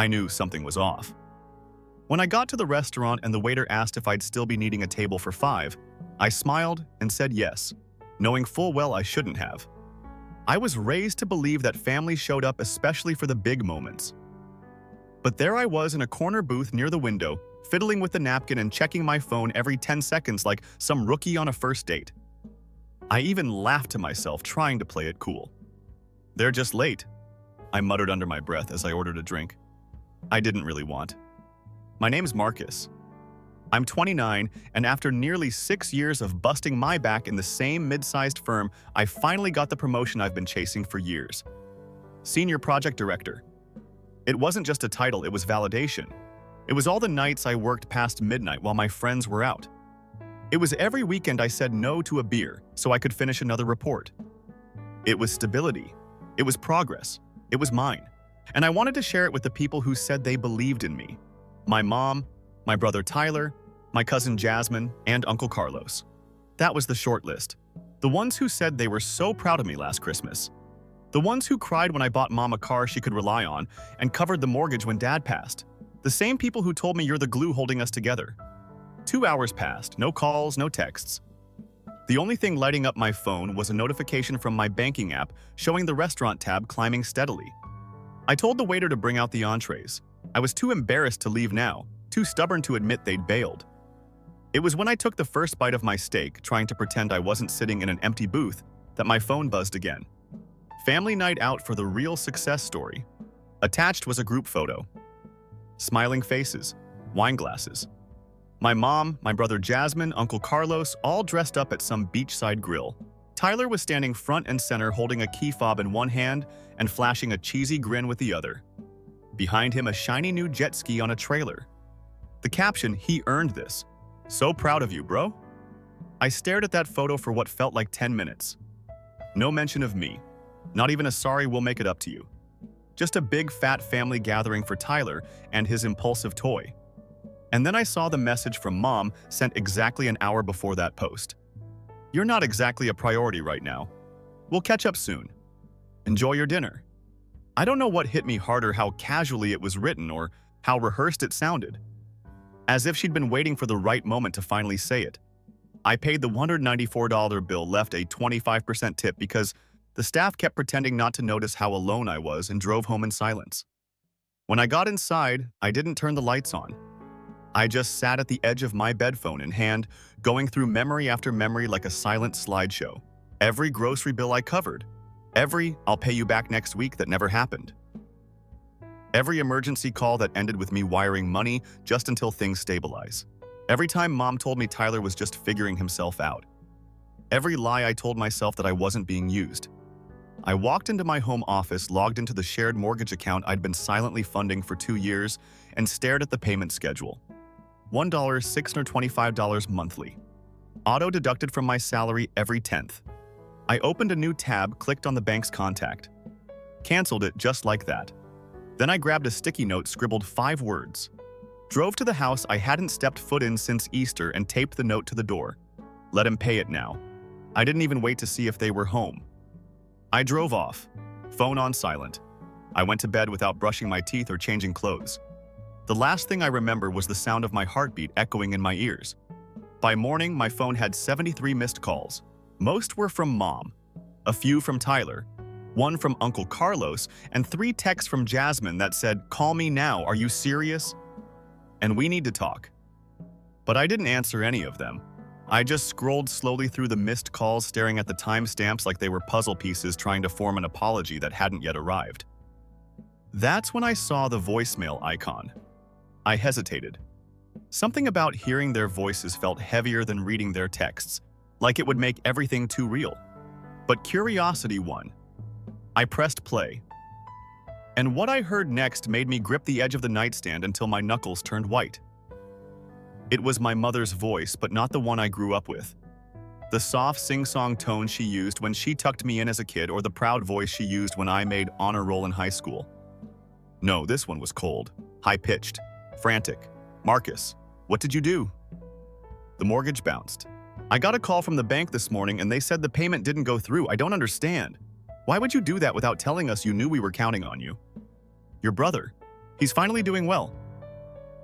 I knew something was off. When I got to the restaurant and the waiter asked if I'd still be needing a table for 5, I smiled and said yes, knowing full well I shouldn't have. I was raised to believe that family showed up especially for the big moments. But there I was in a corner booth near the window, fiddling with the napkin and checking my phone every 10 seconds like some rookie on a first date. I even laughed to myself, trying to play it cool. "They're just late," I muttered under my breath as I ordered a drink. I didn't really want. My name's Marcus. I'm 29, and after nearly 6 years of busting my back in the same mid-sized firm, I finally got the promotion I've been chasing for years. Senior Project Director. It wasn't just a title, it was validation. It was all the nights I worked past midnight while my friends were out. It was every weekend I said no to a beer so I could finish another report. It was stability. It was progress. It was mine. And I wanted to share it with the people who said they believed in me. My mom, my brother Tyler, my cousin Jasmine, and Uncle Carlos. That was the short list. The ones who said they were so proud of me last Christmas. The ones who cried when I bought Mom a car she could rely on and covered the mortgage when Dad passed. The same people who told me you're the glue holding us together. 2 hours passed, no calls, no texts. The only thing lighting up my phone was a notification from my banking app showing the restaurant tab climbing steadily. I told the waiter to bring out the entrees. I was too embarrassed to leave now, too stubborn to admit they'd bailed. It was when I took the first bite of my steak, trying to pretend I wasn't sitting in an empty booth, that my phone buzzed again. Family night out for the real success story. Attached was a group photo. Smiling faces, wine glasses. My mom, my brother Jasmine, Uncle Carlos, all dressed up at some beachside grill. Tyler was standing front and center holding a key fob in one hand and flashing a cheesy grin with the other. Behind him, a shiny new jet ski on a trailer. The caption, "He earned this. So proud of you, bro." I stared at that photo for what felt like 10 minutes. No mention of me. Not even a "sorry, we'll make it up to you." Just a big fat family gathering for Tyler and his impulsive toy. And then I saw the message from Mom sent exactly an hour before that post. "You're not exactly a priority right now. We'll catch up soon. Enjoy your dinner." I don't know what hit me harder, how casually it was written or how rehearsed it sounded. As if she'd been waiting for the right moment to finally say it. I paid the $194 bill, left a 25% tip because the staff kept pretending not to notice how alone I was, and drove home in silence. When I got inside, I didn't turn the lights on. I just sat at the edge of my bed, phone in hand, going through memory after memory like a silent slideshow. Every grocery bill I covered. Every "I'll pay you back next week" that never happened. Every emergency call that ended with me wiring money just until things stabilize. Every time Mom told me Tyler was just figuring himself out. Every lie I told myself that I wasn't being used. I walked into my home office, logged into the shared mortgage account I'd been silently funding for 2 years, and stared at the payment schedule. $1,625 monthly. Auto-deducted from my salary every 10th. I opened a new tab, clicked on the bank's contact. Canceled it just like that. Then I grabbed a sticky note, scribbled 5 words. Drove to the house I hadn't stepped foot in since Easter and taped the note to the door. Let him pay it now. I didn't even wait to see if they were home. I drove off, phone on silent. I went to bed without brushing my teeth or changing clothes. The last thing I remember was the sound of my heartbeat echoing in my ears. By morning, my phone had 73 missed calls. Most were from Mom, a few from Tyler, 1 from Uncle Carlos, and 3 texts from Jasmine that said, "Call me now, are you serious? And we need to talk." But I didn't answer any of them. I just scrolled slowly through the missed calls, staring at the timestamps like they were puzzle pieces trying to form an apology that hadn't yet arrived. That's when I saw the voicemail icon. I hesitated. Something about hearing their voices felt heavier than reading their texts, like it would make everything too real. But curiosity won. I pressed play. And what I heard next made me grip the edge of the nightstand until my knuckles turned white. It was my mother's voice, but not the one I grew up with. The soft sing-song tone she used when she tucked me in as a kid, or the proud voice she used when I made honor roll in high school. No, this one was cold, high-pitched, frantic. "Marcus, what did you do?" The mortgage bounced. "I got a call from the bank this morning and they said the payment didn't go through. I don't understand. Why would you do that without telling us? You knew we were counting on you." "Your brother." He's finally doing well.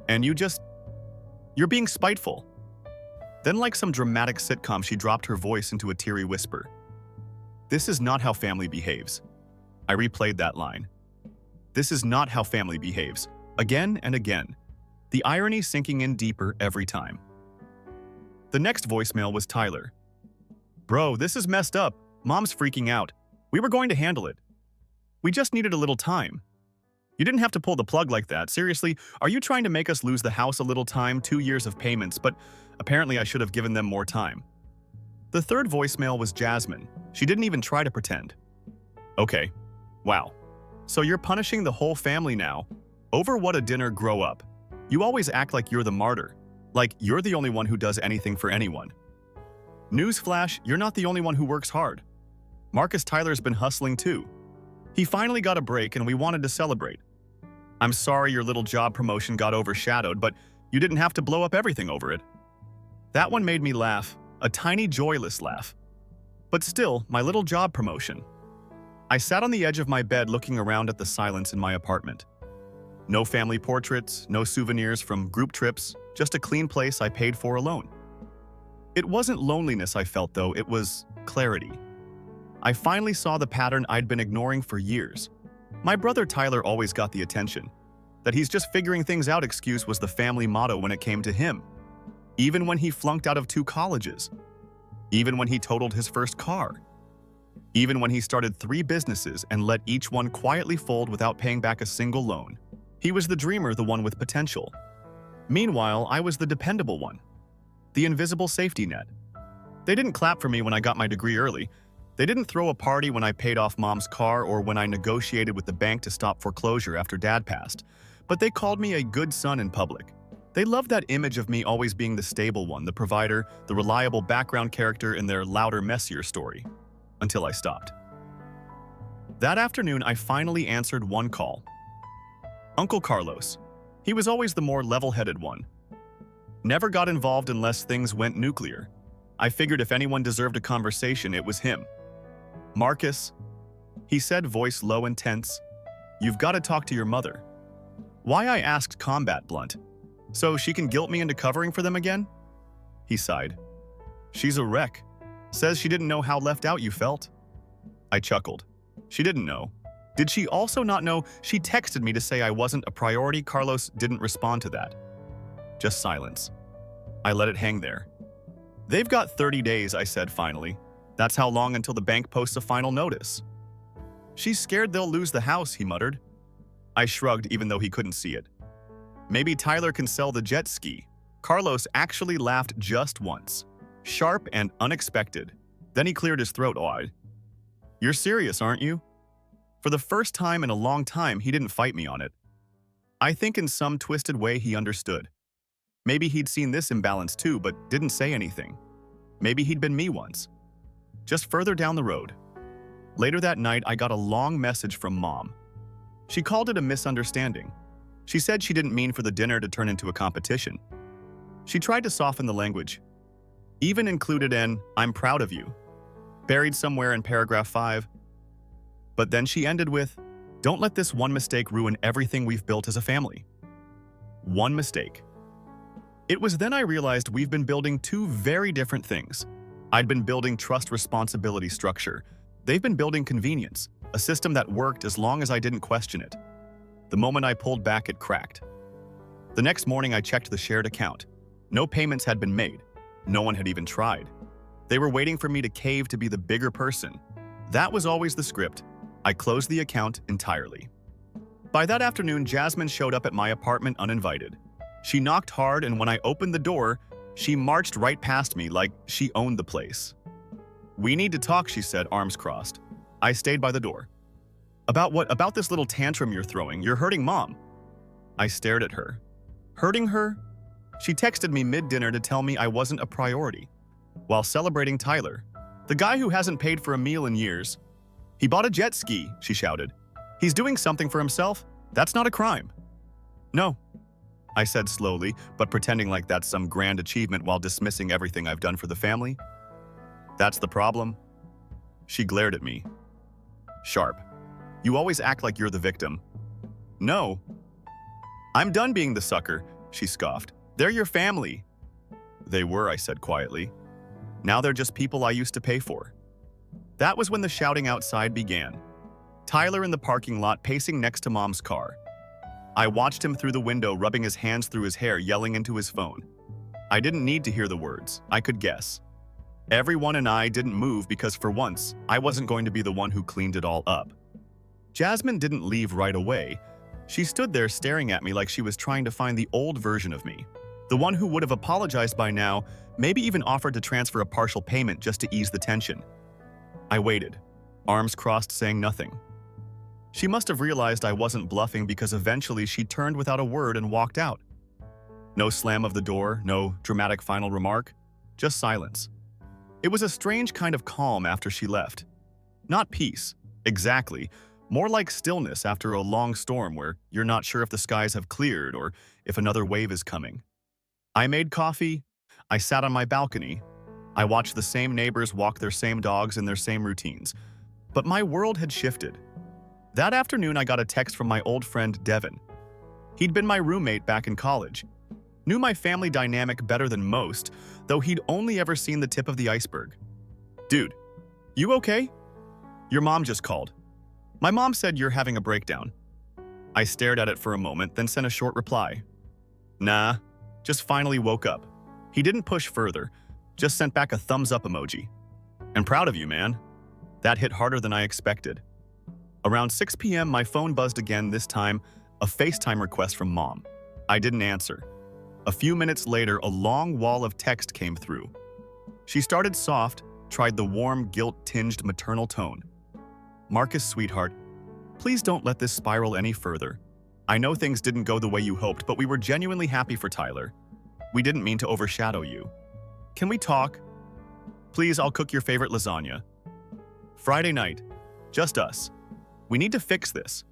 And you're being spiteful." Then, like some dramatic sitcom, she dropped her voice into a teary whisper. "This is not how family behaves." I replayed that line. This is not how family behaves. Again and again. The irony sinking in deeper every time. The next voicemail was Tyler. "Bro, this is messed up. Mom's freaking out. We were going to handle it. We just needed a little time. You didn't have to pull the plug like that. Seriously, are you trying to make us lose the house a little time? 2 years of payments, but apparently I should have given them more time." The third voicemail was Jasmine. She didn't even try to pretend. "Okay. Wow. So you're punishing the whole family now? Over what? A dinner? Grow up. You always act like you're the martyr. Like you're the only one who does anything for anyone. Newsflash, you're not the only one who works hard. Marcus Tyler's been hustling too. He finally got a break and we wanted to celebrate. I'm sorry your little job promotion got overshadowed, but you didn't have to blow up everything over it." That one made me laugh, a tiny joyless laugh. But still, my little job promotion. I sat on the edge of my bed looking around at the silence in my apartment. No family portraits, no souvenirs from group trips, just a clean place I paid for alone. It wasn't loneliness I felt though, it was clarity. I finally saw the pattern I'd been ignoring for years. My brother Tyler always got the attention. That he's just figuring things out excuse was the family motto when it came to him. Even when he flunked out of 2 colleges. Even when he totaled his first car. Even when he started 3 businesses and let each one quietly fold without paying back a single loan. He was the dreamer, the one with potential. Meanwhile, I was the dependable one. The invisible safety net. They didn't clap for me when I got my degree early. They didn't throw a party when I paid off mom's car or when I negotiated with the bank to stop foreclosure after dad passed. But they called me a good son in public. They loved that image of me always being the stable one, the provider, the reliable background character in their louder, messier story. Until I stopped. That afternoon, I finally answered one call. Uncle Carlos. He was always the more level-headed one. Never got involved unless things went nuclear. I figured if anyone deserved a conversation, it was him. "Marcus," he said, voice low and tense, "you've got to talk to your mother." Why, I asked, combat blunt. "So she can guilt me into covering for them again?" He sighed. "She's a wreck. Says she didn't know how left out you felt." I chuckled. She didn't know. Did she also not know? She texted me to say I wasn't a priority. Carlos didn't respond to that. Just silence. I let it hang there. "They've got 30 days, I said finally. That's how long until the bank posts a final notice." "She's scared they'll lose the house," he muttered. I shrugged even though he couldn't see it. "Maybe Tyler can sell the jet ski." Carlos actually laughed just once. Sharp and unexpected. Then he cleared his throat. "You're serious, aren't you?" For the first time in a long time, he didn't fight me on it. I think in some twisted way he understood. Maybe he'd seen this imbalance too, but didn't say anything. Maybe he'd been me once. Just further down the road. Later that night, I got a long message from Mom. She called it a misunderstanding. She said she didn't mean for the dinner to turn into a competition. She tried to soften the language. Even included an "I'm proud of you," buried somewhere in paragraph 5. But then she ended with, "Don't let this one mistake ruin everything we've built as a family." One mistake. It was then I realized we've been building 2 very different things. I'd been building trust responsibility structure. They've been building convenience, a system that worked as long as I didn't question it. The moment I pulled back, it cracked. The next morning, I checked the shared account. No payments had been made. No one had even tried. They were waiting for me to cave to be the bigger person. That was always the script. I closed the account entirely. By that afternoon, Jasmine showed up at my apartment uninvited. She knocked hard, and when I opened the door, she marched right past me like she owned the place. "We need to talk," she said, arms crossed. I stayed by the door. "About what? About this little tantrum you're throwing. You're hurting Mom." I stared at her. Hurting her? She texted me mid-dinner to tell me I wasn't a priority, while celebrating Tyler, the guy who hasn't paid for a meal in years. "He bought a jet ski," she shouted. "He's doing something for himself. That's not a crime." "No," I said slowly, but pretending like that's some grand achievement while dismissing everything I've done for the family. "That's the problem." She glared at me. Sharp. "You always act like you're the victim." "No." I'm done being the sucker, she scoffed. They're your family. They were, I said quietly. Now they're just people I used to pay for. That was when the shouting outside began. Tyler in the parking lot pacing next to Mom's car. I watched him through the window, rubbing his hands through his hair, yelling into his phone. I didn't need to hear the words. I could guess. Everyone and I didn't move because for once, I wasn't going to be the one who cleaned it all up. Jasmine didn't leave right away. She stood there staring at me like she was trying to find the old version of me. The one who would have apologized by now, maybe even offered to transfer a partial payment just to ease the tension. I waited, arms crossed, saying nothing. She must have realized I wasn't bluffing because eventually she turned without a word and walked out. No slam of the door, no dramatic final remark, just silence. It was a strange kind of calm after she left. Not peace, exactly, more like stillness after a long storm where you're not sure if the skies have cleared or if another wave is coming. I made coffee, I sat on my balcony, I watched the same neighbors walk their same dogs in their same routines. But my world had shifted. That afternoon I got a text from my old friend Devin. He'd been my roommate back in college. Knew my family dynamic better than most, though he'd only ever seen the tip of the iceberg. Dude, you okay? Your mom just called. My mom said you're having a breakdown. I stared at it for a moment, then sent a short reply. Nah, just finally woke up. He didn't push further, just sent back a thumbs up emoji. And proud of you, man. That hit harder than I expected. Around 6 p.m., my phone buzzed again, this time a FaceTime request from Mom. I didn't answer. A few minutes later, a long wall of text came through. She started soft, tried the warm, guilt-tinged maternal tone. Marcus, sweetheart, please don't let this spiral any further. I know things didn't go the way you hoped, but we were genuinely happy for Tyler. We didn't mean to overshadow you. Can we talk? Please, I'll cook your favorite lasagna. Friday night. Just us. We need to fix this.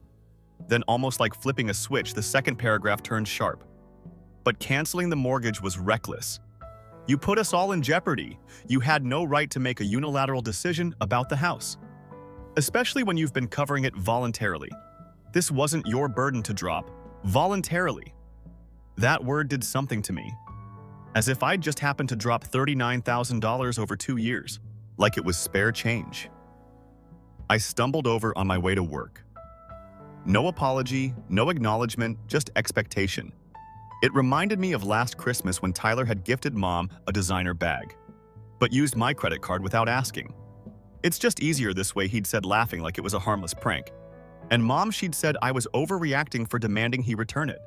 Then, almost like flipping a switch, the second paragraph turned sharp. But canceling the mortgage was reckless. You put us all in jeopardy. You had no right to make a unilateral decision about the house. Especially when you've been covering it voluntarily. This wasn't your burden to drop. Voluntarily. That word did something to me. As if I'd just happened to drop $39,000 over 2 years. Like it was spare change. I stumbled over on my way to work. No apology, no acknowledgement, just expectation. It reminded me of last Christmas when Tyler had gifted Mom a designer bag, but used my credit card without asking. It's just easier this way, he'd said, laughing like it was a harmless prank. And Mom, she'd said I was overreacting for demanding he return it.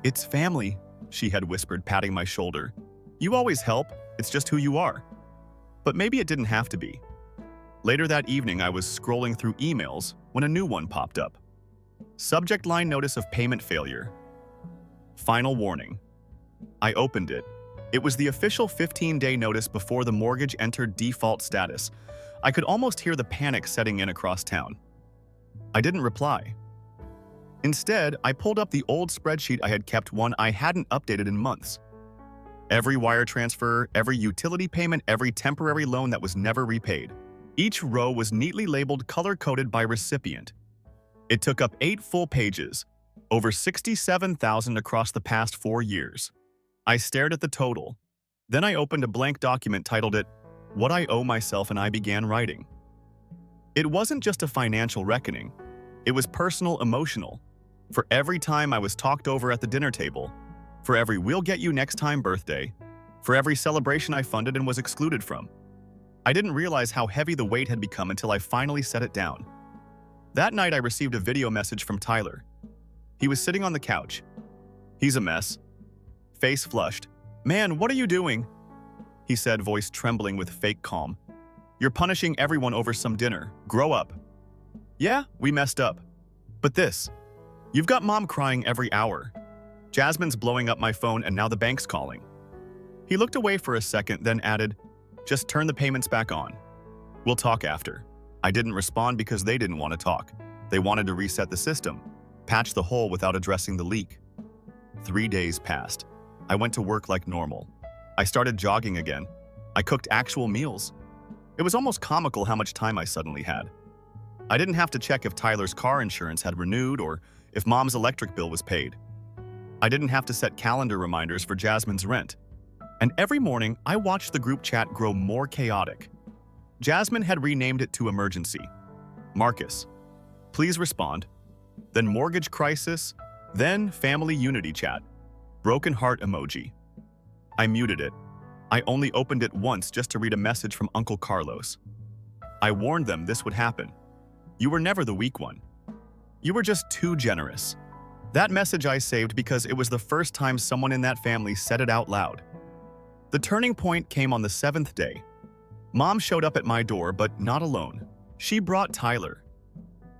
It's family, she had whispered, patting my shoulder. You always help, it's just who you are. But maybe it didn't have to be. Later that evening, I was scrolling through emails when a new one popped up. Subject line: notice of payment failure. Final warning. I opened it. It was the official 15-day notice before the mortgage entered default status. I could almost hear the panic setting in across town. I didn't reply. Instead, I pulled up the old spreadsheet I had kept, one I hadn't updated in months. Every wire transfer, every utility payment, every temporary loan that was never repaid. Each row was neatly labeled, color-coded by recipient. It took up 8 full pages, over $67,000 across the past 4 years. I stared at the total. Then I opened a blank document, titled it, What I Owe Myself, and I began writing. It wasn't just a financial reckoning. It was personal, emotional. For every time I was talked over at the dinner table, for every "we'll get you next time" birthday, for every celebration I funded and was excluded from. I didn't realize how heavy the weight had become until I finally set it down. That night I received a video message from Tyler. He was sitting on the couch. He's a mess. Face flushed. Man, what are you doing? He said, voice trembling with fake calm. You're punishing everyone over some dinner. Grow up. Yeah, we messed up. But this. You've got Mom crying every hour. Jasmine's blowing up my phone, and now the bank's calling. He looked away for a second, then added, Just turn the payments back on. We'll talk after. I didn't respond because they didn't want to talk. They wanted to reset the system, patch the hole without addressing the leak. 3 days passed. I went to work like normal. I started jogging again. I cooked actual meals. It was almost comical how much time I suddenly had. I didn't have to check if Tyler's car insurance had renewed or if Mom's electric bill was paid. I didn't have to set calendar reminders for Jasmine's rent. And every morning, I watched the group chat grow more chaotic. Jasmine had renamed it to emergency. Marcus, please respond. Then mortgage crisis, then family unity chat. Broken heart emoji. I muted it. I only opened it once just to read a message from Uncle Carlos. I warned them this would happen. You were never the weak one. You were just too generous. That message I saved because it was the first time someone in that family said it out loud. The turning point came on the 7th day. Mom showed up at my door, but not alone. She brought Tyler.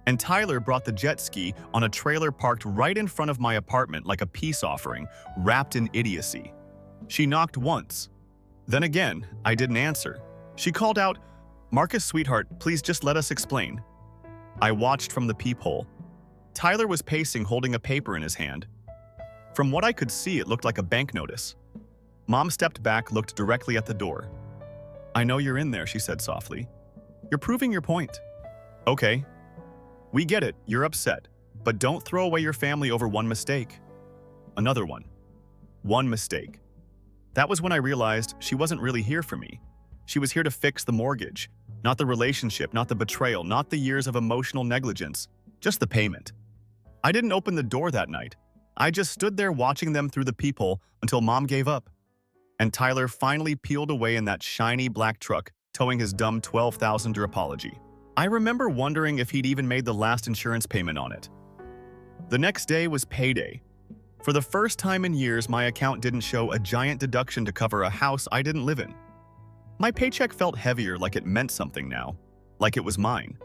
And Tyler brought the jet ski on a trailer parked right in front of my apartment like a peace offering, wrapped in idiocy. She knocked once. Then again, I didn't answer. She called out, "Marcus, sweetheart, please just let us explain." I watched from the peephole. Tyler was pacing, holding a paper in his hand. From what I could see, it looked like a bank notice. Mom stepped back, looked directly at the door. "I know you're in there," she said softly. "You're proving your point." "Okay. We get it, you're upset. But don't throw away your family over one mistake." Another one. One mistake. That was when I realized she wasn't really here for me. She was here to fix the mortgage. Not the relationship, not the betrayal, not the years of emotional negligence. Just the payment. I didn't open the door that night. I just stood there watching them through the peephole until Mom gave up. And Tyler finally peeled away in that shiny black truck, towing his dumb $12,000 apology. I remember wondering if he'd even made the last insurance payment on it. The next day was payday. For the first time in years, my account didn't show a giant deduction to cover a house I didn't live in. My paycheck felt heavier, like it meant something now, like it was mine.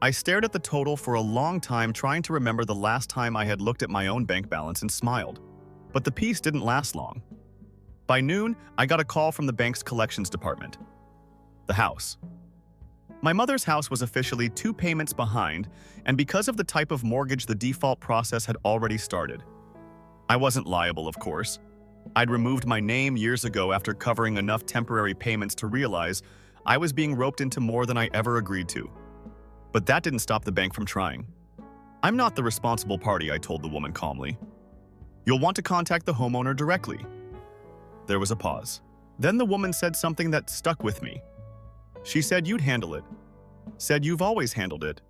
I stared at the total for a long time, trying to remember the last time I had looked at my own bank balance and smiled. But the peace didn't last long. By noon, I got a call from the bank's collections department. The house. My mother's house was officially 2 payments behind, and because of the type of mortgage, the default process had already started. I wasn't liable, of course. I'd removed my name years ago after covering enough temporary payments to realize I was being roped into more than I ever agreed to. But that didn't stop the bank from trying. "I'm not the responsible party," I told the woman calmly. "You'll want to contact the homeowner directly." There was a pause. Then the woman said something that stuck with me. She said, "You'd handle it." Said, "You've always handled it."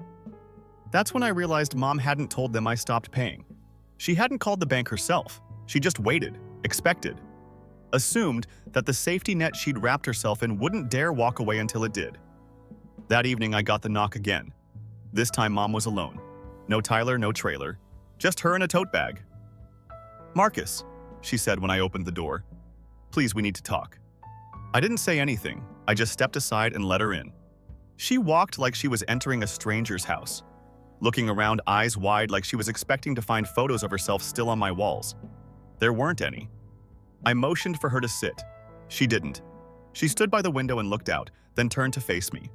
That's when I realized Mom hadn't told them I stopped paying. She hadn't called the bank herself. She just waited, expected, assumed that the safety net she'd wrapped herself in wouldn't dare walk away until it did. That evening, I got the knock again. This time, Mom was alone. No Tyler, no trailer. Just her in a tote bag. "Marcus," she said when I opened the door. "Please, we need to talk." I didn't say anything. I just stepped aside and let her in. She walked like she was entering a stranger's house, looking around eyes wide like she was expecting to find photos of herself still on my walls. There weren't any. I motioned for her to sit. She didn't. She stood by the window and looked out, then turned to face me.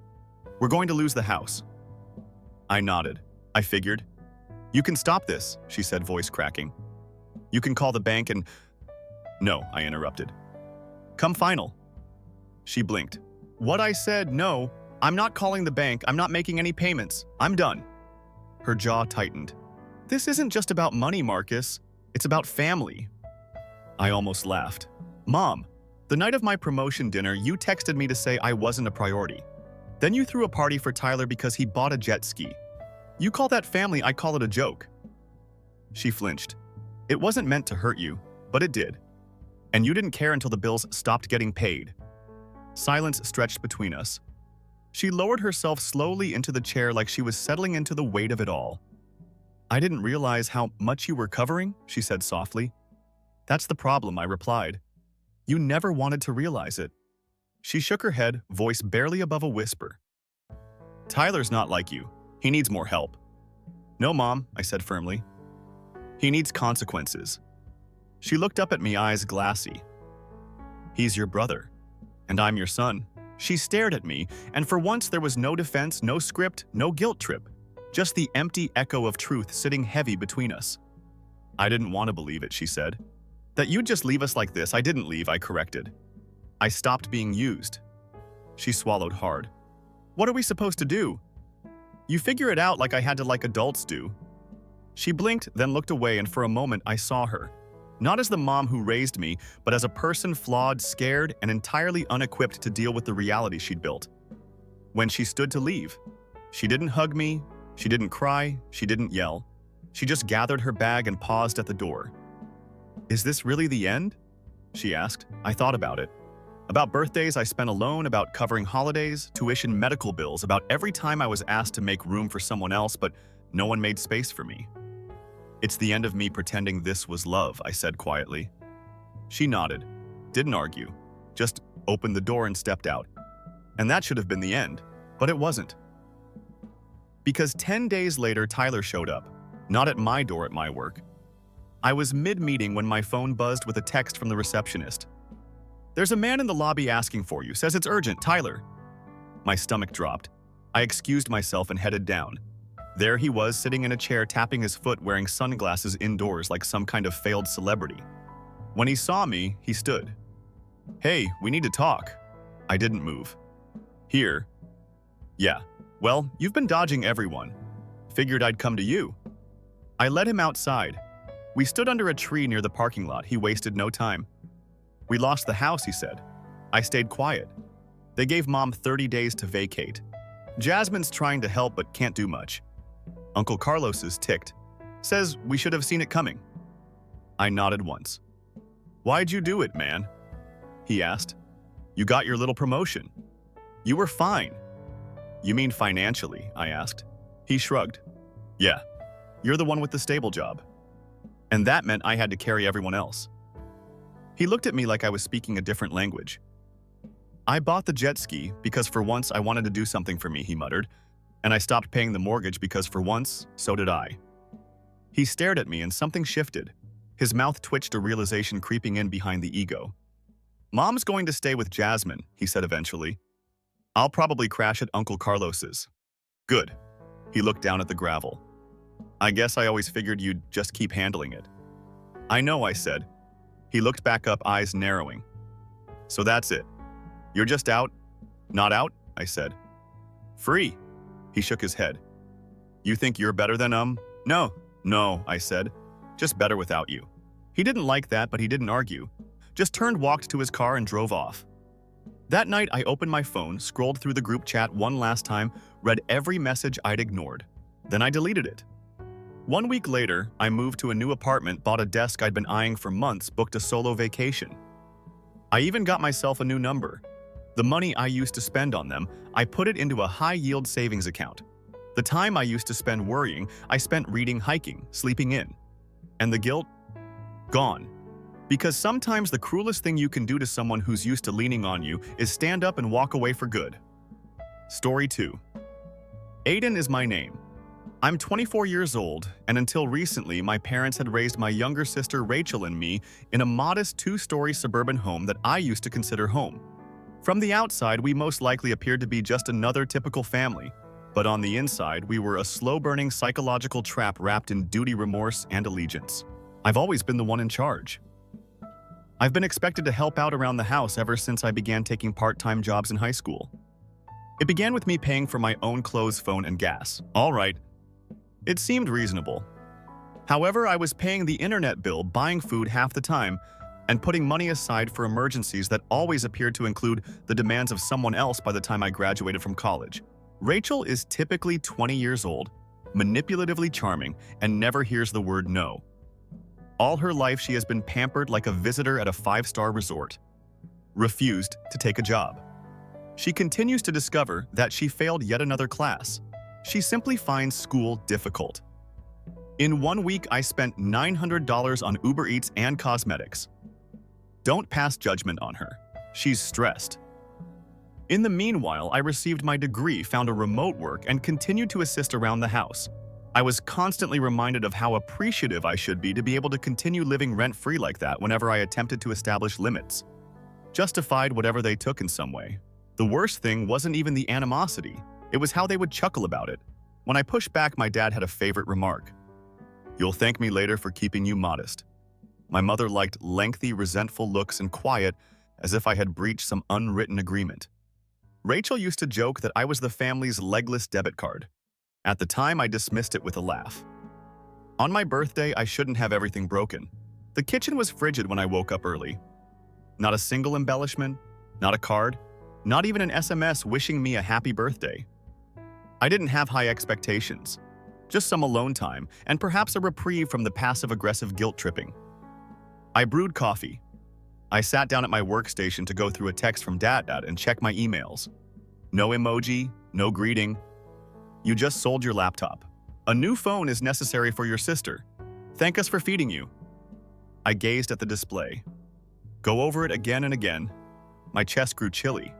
"We're going to lose the house." I nodded. I figured. "You can stop this," she said, voice cracking. "You can call the bank and—" "No," I interrupted. "Come final." She blinked. What I said, "No, I'm not calling the bank, I'm not making any payments, I'm done." Her jaw tightened. "This isn't just about money, Marcus. It's about family." I almost laughed. "Mom, the night of my promotion dinner, you texted me to say I wasn't a priority. Then you threw a party for Tyler because he bought a jet ski. You call that family, I call it a joke." She flinched. "It wasn't meant to hurt you, but it did. And you didn't care until the bills stopped getting paid." Silence stretched between us. She lowered herself slowly into the chair like she was settling into the weight of it all. "I didn't realize how much you were covering," she said softly. "That's the problem," I replied. "You never wanted to realize it." She shook her head, voice barely above a whisper. "Tyler's not like you. He needs more help." "No, Mom," I said firmly. "He needs consequences." She looked up at me, eyes glassy. "He's your brother. And I'm your son." She stared at me, and for once there was no defense, no script, no guilt trip. Just the empty echo of truth sitting heavy between us. "I didn't want to believe it," she said. "That you'd just leave us like this." "I didn't leave," I corrected. "I stopped being used." She swallowed hard. "What are we supposed to do?" "You figure it out like I had to, like adults do." She blinked, then looked away, and for a moment I saw her. Not as the mom who raised me, but as a person flawed, scared, and entirely unequipped to deal with the reality she'd built. When she stood to leave, she didn't hug me, she didn't cry, she didn't yell. She just gathered her bag and paused at the door. "Is this really the end?" she asked. I thought about it. About birthdays I spent alone, about covering holidays, tuition, medical bills, about every time I was asked to make room for someone else, but no one made space for me. "It's the end of me pretending this was love," I said quietly. She nodded, didn't argue, just opened the door and stepped out. And that should have been the end, but it wasn't. Because 10 days later, Tyler showed up, not at my door at my work. I was mid-meeting when my phone buzzed with a text from the receptionist. "There's a man in the lobby asking for you, says it's urgent, Tyler." My stomach dropped. I excused myself and headed down. There he was, sitting in a chair, tapping his foot, wearing sunglasses indoors like some kind of failed celebrity. When he saw me, he stood. "Hey, we need to talk." I didn't move. "Here." "Yeah. Well, you've been dodging everyone. Figured I'd come to you." I led him outside. We stood under a tree near the parking lot. He wasted no time. "We lost the house," he said. I stayed quiet. "They gave Mom 30 days to vacate. Jasmine's trying to help but can't do much. Uncle Carlos is ticked. Says we should have seen it coming." I nodded once. "Why'd you do it, man?" he asked. "You got your little promotion. You were fine." "You mean financially?" I asked. He shrugged. "Yeah, you're the one with the stable job." And that meant I had to carry everyone else. He looked at me like I was speaking a different language. "I bought the jet ski because for once I wanted to do something for me," he muttered. "And I stopped paying the mortgage because for once, so did I." He stared at me and something shifted. His mouth twitched, a realization creeping in behind the ego. "Mom's going to stay with Jasmine," he said eventually. "I'll probably crash at Uncle Carlos's." "Good." He looked down at the gravel. "I guess I always figured you'd just keep handling it." "I know," I said. He looked back up, eyes narrowing. "So that's it. You're just out? Not out?" I said. "Free." He shook his head. "You think you're better than No, I said. "Just better without you." He didn't like that, but he didn't argue. Just turned, walked to his car, and drove off. That night, I opened my phone, scrolled through the group chat one last time, read every message I'd ignored. Then I deleted it. 1 week later, I moved to a new apartment, bought a desk I'd been eyeing for months, booked a solo vacation. I even got myself a new number. The money I used to spend on them, I put it into a high-yield savings account. The time I used to spend worrying, I spent reading, hiking, sleeping in. And the guilt? Gone. Because sometimes the cruelest thing you can do to someone who's used to leaning on you is stand up and walk away for good. Story 2. Aiden is my name. I'm 24 years old, and until recently, my parents had raised my younger sister Rachel and me in a modest 2-story suburban home that I used to consider home. From the outside, we most likely appeared to be just another typical family, but on the inside, we were a slow-burning psychological trap wrapped in duty, remorse, and allegiance. I've always been the one in charge. I've been expected to help out around the house ever since I began taking part-time jobs in high school. It began with me paying for my own clothes, phone, and gas. All right. It seemed reasonable. However, I was paying the internet bill, buying food half the time, and putting money aside for emergencies that always appeared to include the demands of someone else by the time I graduated from college. Rachel is typically 20 years old, manipulatively charming, and never hears the word no. All her life, she has been pampered like a visitor at a 5-star resort. Refused to take a job. She continues to discover that she failed yet another class. She simply finds school difficult. In 1 week, I spent $900 on Uber Eats and cosmetics. Don't pass judgment on her. She's stressed. In the meanwhile, I received my degree, found a remote work, and continued to assist around the house. I was constantly reminded of how appreciative I should be to be able to continue living rent-free like that whenever I attempted to establish limits. Justified whatever they took in some way. The worst thing wasn't even the animosity. It was how they would chuckle about it. When I pushed back, my dad had a favorite remark. "You'll thank me later for keeping you modest." My mother liked lengthy, resentful looks and quiet, as if I had breached some unwritten agreement. Rachel used to joke that I was the family's legless debit card. At the time, I dismissed it with a laugh. On my birthday, I shouldn't have everything broken. The kitchen was frigid when I woke up early. Not a single embellishment, not a card, not even an SMS wishing me a happy birthday. I didn't have high expectations, just some alone time and perhaps a reprieve from the passive-aggressive guilt tripping. I brewed coffee. I sat down at my workstation to go through a text from Dad and check my emails. No emoji, no greeting. You just sold your laptop. A new phone is necessary for your sister. Thank us for feeding you. I gazed at the display. Go over it again and again. My chest grew chilly.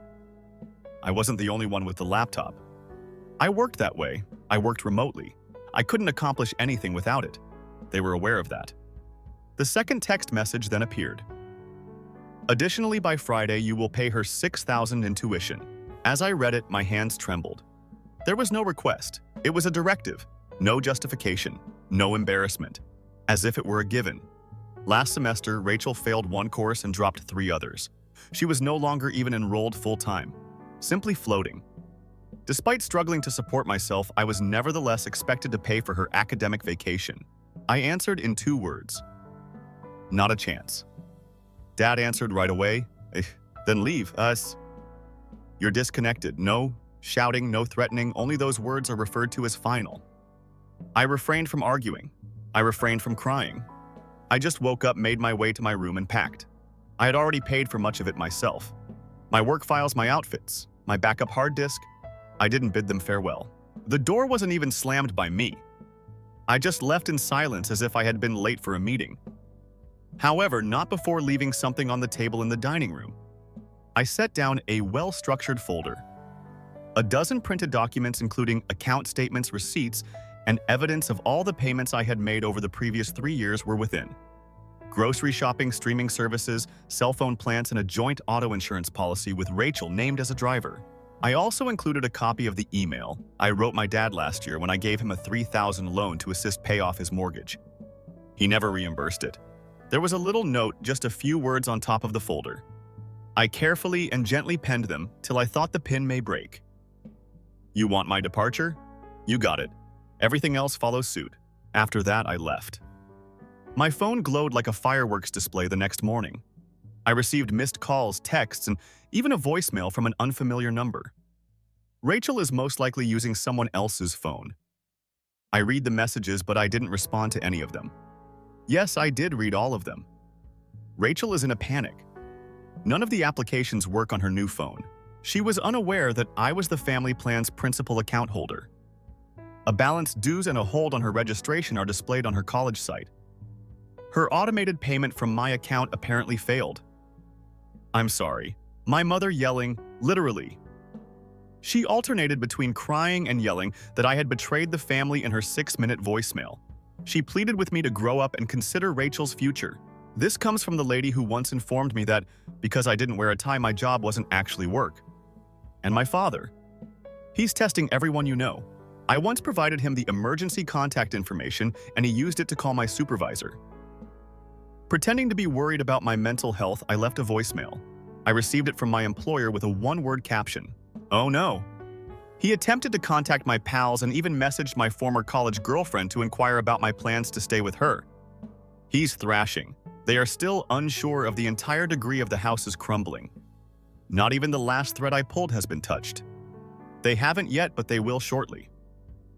I wasn't the only one with the laptop. I worked that way. I worked remotely. I couldn't accomplish anything without it. They were aware of that. The second text message then appeared. Additionally, by Friday, you will pay her $6,000 in tuition. As I read it, my hands trembled. There was no request. It was a directive. No justification. No embarrassment. As if it were a given. Last semester, Rachel failed one course and dropped 3 others. She was no longer even enrolled full-time. Simply floating. Despite struggling to support myself, I was nevertheless expected to pay for her academic vacation. I answered in 2 words. Not a chance. Dad answered right away. Then leave us. You're disconnected. No shouting, no threatening, only those words are referred to as final. I refrained from arguing. I refrained from crying. I just woke up, made my way to my room and packed. I had already paid for much of it myself. My work files, my outfits, my backup hard disk. I didn't bid them farewell. The door wasn't even slammed by me. I just left in silence as if I had been late for a meeting. However, not before leaving something on the table in the dining room. I set down a well-structured folder. A dozen printed documents including account statements, receipts, and evidence of all the payments I had made over the previous 3 years were within. Grocery shopping, streaming services, cell phone plans, and a joint auto insurance policy with Rachel named as a driver. I also included a copy of the email I wrote my dad last year when I gave him a $3,000 loan to assist pay off his mortgage. He never reimbursed it. There was a little note, just a few words on top of the folder. I carefully and gently penned them till I thought the pen may break. You want my departure? You got it. Everything else follows suit. After that, I left. My phone glowed like a fireworks display the next morning. I received missed calls, texts, and even a voicemail from an unfamiliar number. Rachel is most likely using someone else's phone. I read the messages, but I didn't respond to any of them. Yes, I did read all of them. Rachel is in a panic. None of the applications work on her new phone. She was unaware that I was the family plan's principal account holder. A balance, dues, and a hold on her registration are displayed on her college site. Her automated payment from my account apparently failed. I'm sorry. My mother yelling, literally. She alternated between crying and yelling that I had betrayed the family in her 6-minute voicemail. She pleaded with me to grow up and consider Rachel's future. This comes from the lady who once informed me that because I didn't wear a tie, my job wasn't actually work. And my father. He's testing everyone you know. I once provided him the emergency contact information and he used it to call my supervisor. Pretending to be worried about my mental health, I left a voicemail. I received it from my employer with a 1-word caption. Oh no. He attempted to contact my pals and even messaged my former college girlfriend to inquire about my plans to stay with her. He's thrashing. They are still unsure of the entire degree of the house's crumbling. Not even the last thread I pulled has been touched. They haven't yet, but they will shortly.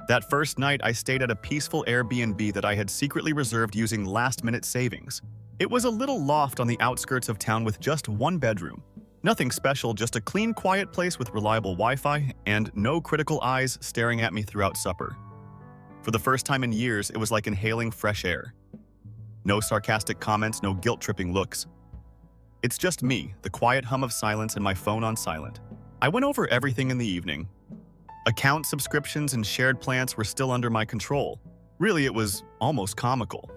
That first night, I stayed at a peaceful Airbnb that I had secretly reserved using last-minute savings. It was a little loft on the outskirts of town with just 1 bedroom. Nothing special, just a clean, quiet place with reliable Wi-Fi and no critical eyes staring at me throughout supper. For the first time in years, it was like inhaling fresh air. No sarcastic comments, no guilt-tripping looks. It's just me, the quiet hum of silence, and my phone on silent. I went over everything in the evening. Account subscriptions and shared plans were still under my control. Really, it was almost comical.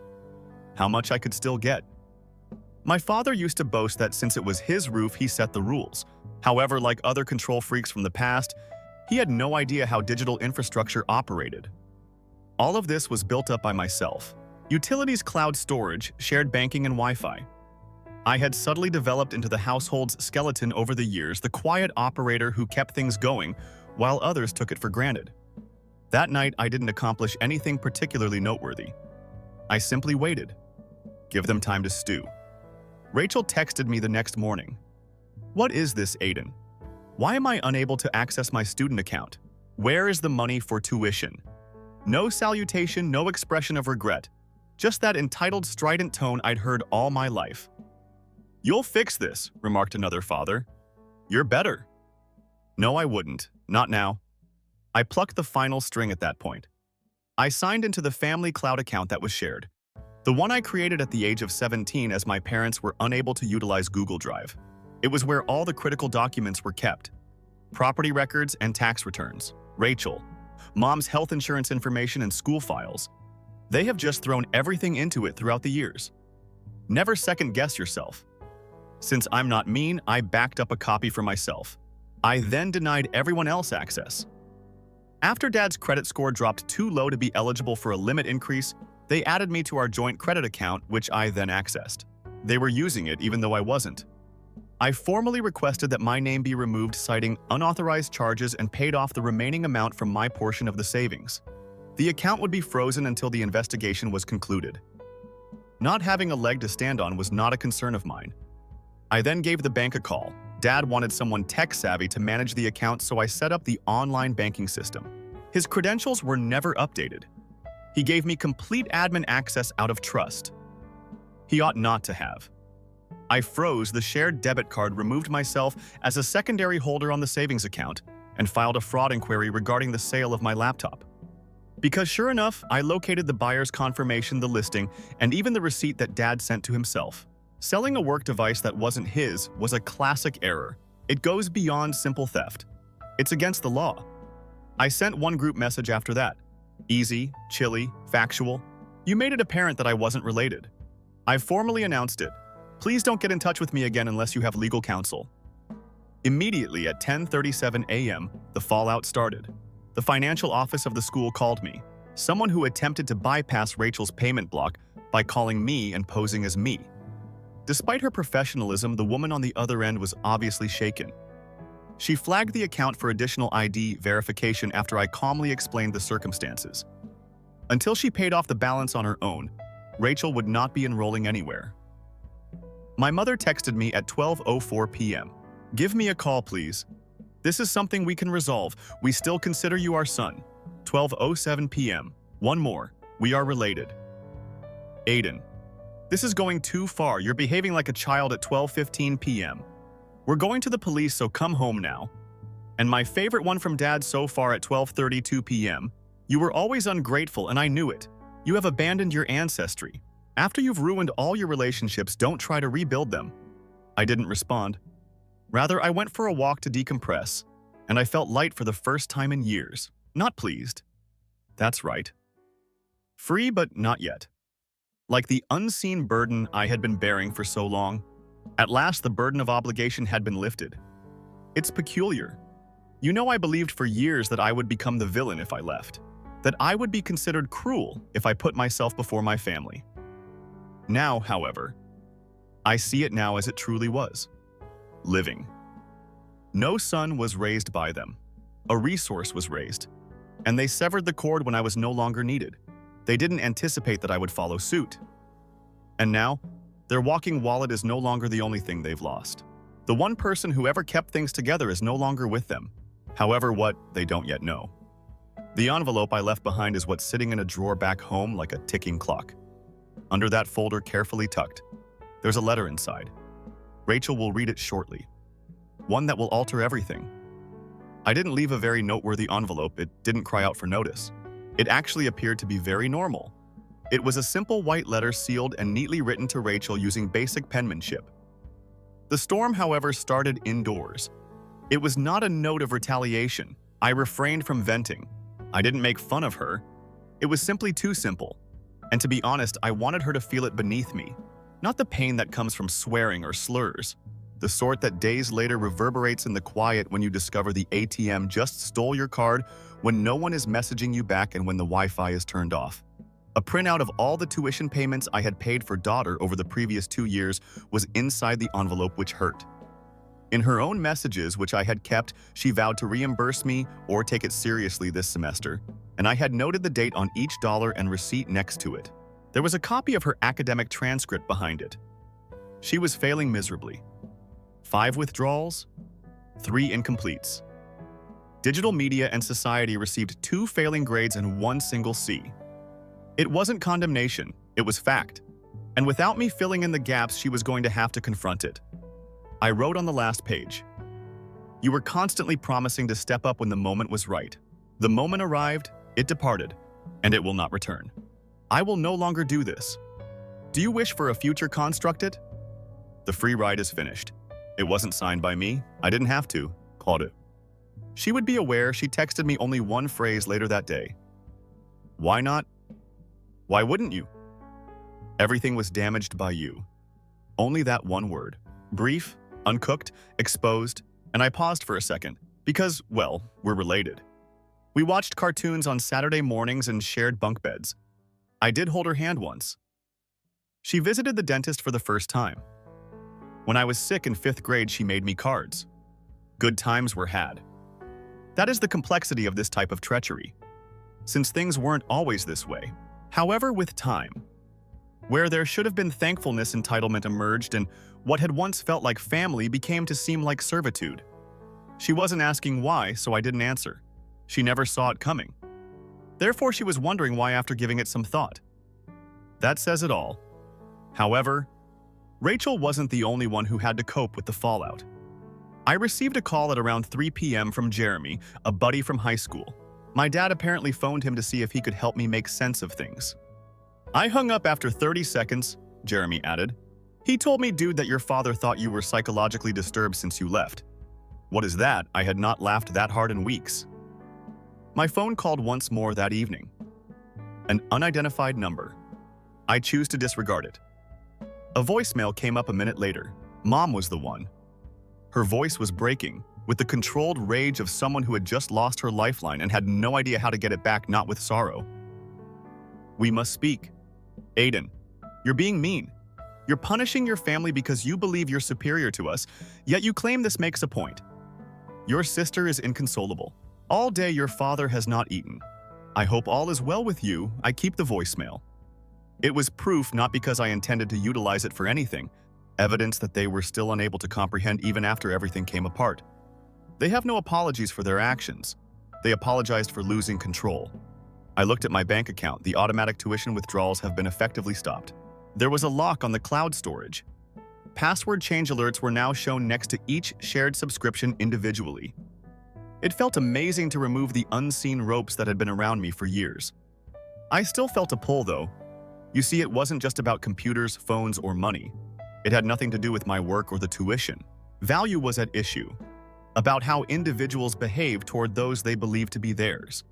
How much I could still get. My father used to boast that since it was his roof, he set the rules. However, like other control freaks from the past, he had no idea how digital infrastructure operated. All of this was built up by myself. Utilities, cloud storage, shared banking, and Wi-Fi. I had subtly developed into the household's skeleton over the years, the quiet operator who kept things going while others took it for granted. That night, I didn't accomplish anything particularly noteworthy. I simply waited. Give them time to stew. Rachel texted me the next morning. What is this, Aiden? Why am I unable to access my student account? Where is the money for tuition? No salutation, no expression of regret. Just that entitled, strident tone I'd heard all my life. You'll fix this, remarked another father. You're better. No, I wouldn't. Not now. I plucked the final string at that point. I signed into the family cloud account that was shared. The one I created at the age of 17 as my parents were unable to utilize Google Drive. It was where all the critical documents were kept. Property records and tax returns. Rachel. Mom's health insurance information and school files. They have just thrown everything into it throughout the years. Never second guess yourself. Since I'm not mean, I backed up a copy for myself. I then denied everyone else access. After Dad's credit score dropped too low to be eligible for a limit increase, they added me to our joint credit account, which I then accessed. They were using it even though I wasn't. I formally requested that my name be removed, citing unauthorized charges, and paid off the remaining amount from my portion of the savings. The account would be frozen until the investigation was concluded. Not having a leg to stand on was not a concern of mine. I then gave the bank a call. Dad wanted someone tech-savvy to manage the account, so I set up the online banking system. His credentials were never updated. He gave me complete admin access out of trust. He ought not to have. I froze the shared debit card, removed myself as a secondary holder on the savings account, and filed a fraud inquiry regarding the sale of my laptop. Because sure enough, I located the buyer's confirmation, the listing, and even the receipt that Dad sent to himself. Selling a work device that wasn't his was a classic error. It goes beyond simple theft. It's against the law. I sent one group message after that. Easy, chilly, factual. You made it apparent that I wasn't related. I formally announced it. Please don't get in touch with me again unless you have legal counsel. Immediately at 10:37 a.m., the fallout started. The financial office of the school called me, someone who attempted to bypass Rachel's payment block by calling me and posing as me. Despite her professionalism, the woman on the other end was obviously shaken. She flagged the account for additional ID verification after I calmly explained the circumstances. Until she paid off the balance on her own, Rachel would not be enrolling anywhere. My mother texted me at 12:04 p.m. Give me a call, please. This is something we can resolve. We still consider you our son. 12:07 p.m. One more. We are related. Aiden. This is going too far. You're behaving like a child at 12:15 p.m. We're going to the police, so come home now. And my favorite one from Dad so far at 12:32 p.m. You were always ungrateful and I knew it. You have abandoned your ancestry. After you've ruined all your relationships, don't try to rebuild them. I didn't respond. Rather, I went for a walk to decompress, and I felt light for the first time in years. Not pleased. That's right. Free, but not yet. Like the unseen burden I had been bearing for so long, at last the burden of obligation had been lifted. It's peculiar. You know, I believed for years that I would become the villain if I left, that I would be considered cruel if I put myself before my family. Now, however, I see it now as it truly was. Living. No son was raised by them. A resource was raised, and they severed the cord when I was no longer needed. They didn't anticipate that I would follow suit. And now, their walking wallet is no longer the only thing they've lost. The one person who ever kept things together is no longer with them. However, what, they don't yet know. The envelope I left behind is what's sitting in a drawer back home like a ticking clock. Under that folder, carefully tucked, there's a letter inside. Rachel will read it shortly. One that will alter everything. I didn't leave a very noteworthy envelope. It didn't cry out for notice. It actually appeared to be very normal. It was a simple white letter sealed and neatly written to Rachel using basic penmanship. The storm, however, started indoors. It was not a note of retaliation. I refrained from venting. I didn't make fun of her. It was simply too simple. And to be honest, I wanted her to feel it beneath me. Not the pain that comes from swearing or slurs. The sort that days later reverberates in the quiet when you discover the ATM just stole your card, when no one is messaging you back, and when the Wi-Fi is turned off. A printout of all the tuition payments I had paid for daughter over the previous 2 years was inside the envelope, which hurt. In her own messages, which I had kept, she vowed to reimburse me or take it seriously this semester, and I had noted the date on each dollar and receipt next to it. There was a copy of her academic transcript behind it. She was failing miserably. 5 withdrawals, 3 incompletes. Digital media and society received 2 failing grades and 1 single C. It wasn't condemnation, it was fact. And without me filling in the gaps, she was going to have to confront it. I wrote on the last page, "You were constantly promising to step up when the moment was right. The moment arrived, it departed, and it will not return. I will no longer do this. Do you wish for a future constructed?" The free ride is finished. It wasn't signed by me. I didn't have to. Called it. She would be aware. She texted me only one phrase later that day. "Why not? Why wouldn't you? Everything was damaged by you." Only that one word. Brief, uncooked, exposed, and I paused for a second because, well, we're related. We watched cartoons on Saturday mornings and shared bunk beds. I did hold her hand once. She visited the dentist for the first time. When I was sick in 5th grade, she made me cards. Good times were had. That is the complexity of this type of treachery, since things weren't always this way. However, with time, where there should have been thankfulness, entitlement emerged, and what had once felt like family became to seem like servitude. She wasn't asking why, so I didn't answer. She never saw it coming. Therefore, she was wondering why after giving it some thought. That says it all. However, Rachel wasn't the only one who had to cope with the fallout. I received a call at around 3 p.m. from Jeremy, a buddy from high school. My dad apparently phoned him to see if he could help me make sense of things. I hung up after 30 seconds, Jeremy added. "He told me, dude, that your father thought you were psychologically disturbed since you left." What is that? I had not laughed that hard in weeks. My phone called once more that evening. An unidentified number. I choose to disregard it. A voicemail came up a minute later. Mom was the one. Her voice was breaking, with the controlled rage of someone who had just lost her lifeline and had no idea how to get it back, not with sorrow. "We must speak. Aiden, you're being mean. You're punishing your family because you believe you're superior to us, yet you claim this makes a point. Your sister is inconsolable. All day your father has not eaten. I hope all is well with you." I keep the voicemail. It was proof, not because I intended to utilize it for anything, evidence that they were still unable to comprehend even after everything came apart. They have no apologies for their actions. They apologized for losing control. I looked at my bank account. The automatic tuition withdrawals have been effectively stopped. There was a lock on the cloud storage. Password change alerts were now shown next to each shared subscription individually. It felt amazing to remove the unseen ropes that had been around me for years. I still felt a pull, though. You see, it wasn't just about computers, phones, or money. It had nothing to do with my work or the tuition. Value was at issue, about how individuals behave toward those they believed to be theirs.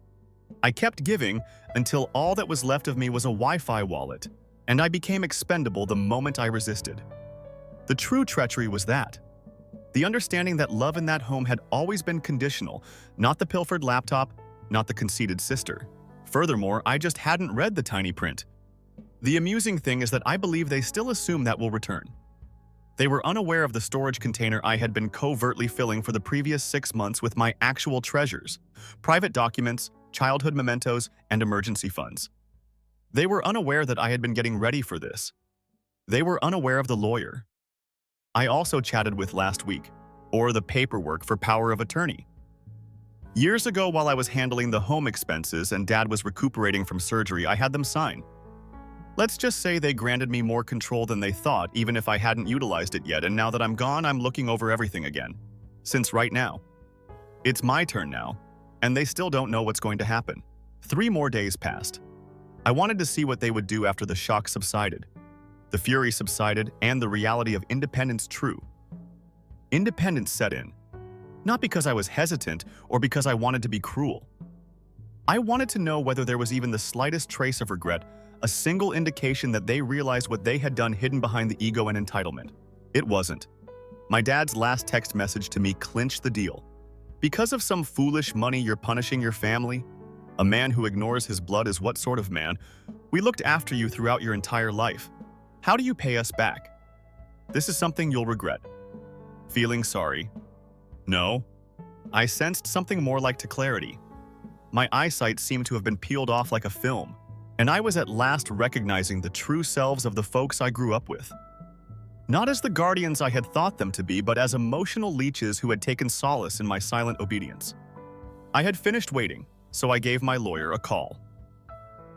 I kept giving until all that was left of me was a Wi-Fi wallet, and I became expendable the moment I resisted. The true treachery was that. The understanding that love in that home had always been conditional, not the pilfered laptop, not the conceited sister. Furthermore, I just hadn't read the tiny print. The amusing thing is that I believe they still assume that will return. They were unaware of the storage container I had been covertly filling for the previous 6 months with my actual treasures, private documents, childhood mementos, and emergency funds. They were unaware that I had been getting ready for this. They were unaware of the lawyer I also chatted with last week, or the paperwork for power of attorney. Years ago, while I was handling the home expenses and Dad was recuperating from surgery, I had them sign. Let's just say they granted me more control than they thought, even if I hadn't utilized it yet, and now that I'm gone, I'm looking over everything again. Since right now. It's my turn now, and they still don't know what's going to happen. 3 more days passed. I wanted to see what they would do after the shock subsided. The fury subsided, and the reality of independence true. Independence set in. Not because I was hesitant or because I wanted to be cruel. I wanted to know whether there was even the slightest trace of regret, a single indication that they realized what they had done hidden behind the ego and entitlement. It wasn't. My dad's last text message to me clinched the deal. Because of some foolish money, you're punishing your family? A man who ignores his blood is what sort of man? We looked after you throughout your entire life. How do you pay us back? This is something you'll regret. Feeling sorry. No. I sensed something more like to clarity. My eyesight seemed to have been peeled off like a film, and I was at last recognizing the true selves of the folks I grew up with. Not as the guardians I had thought them to be, but as emotional leeches who had taken solace in my silent obedience. I had finished waiting, so I gave my lawyer a call.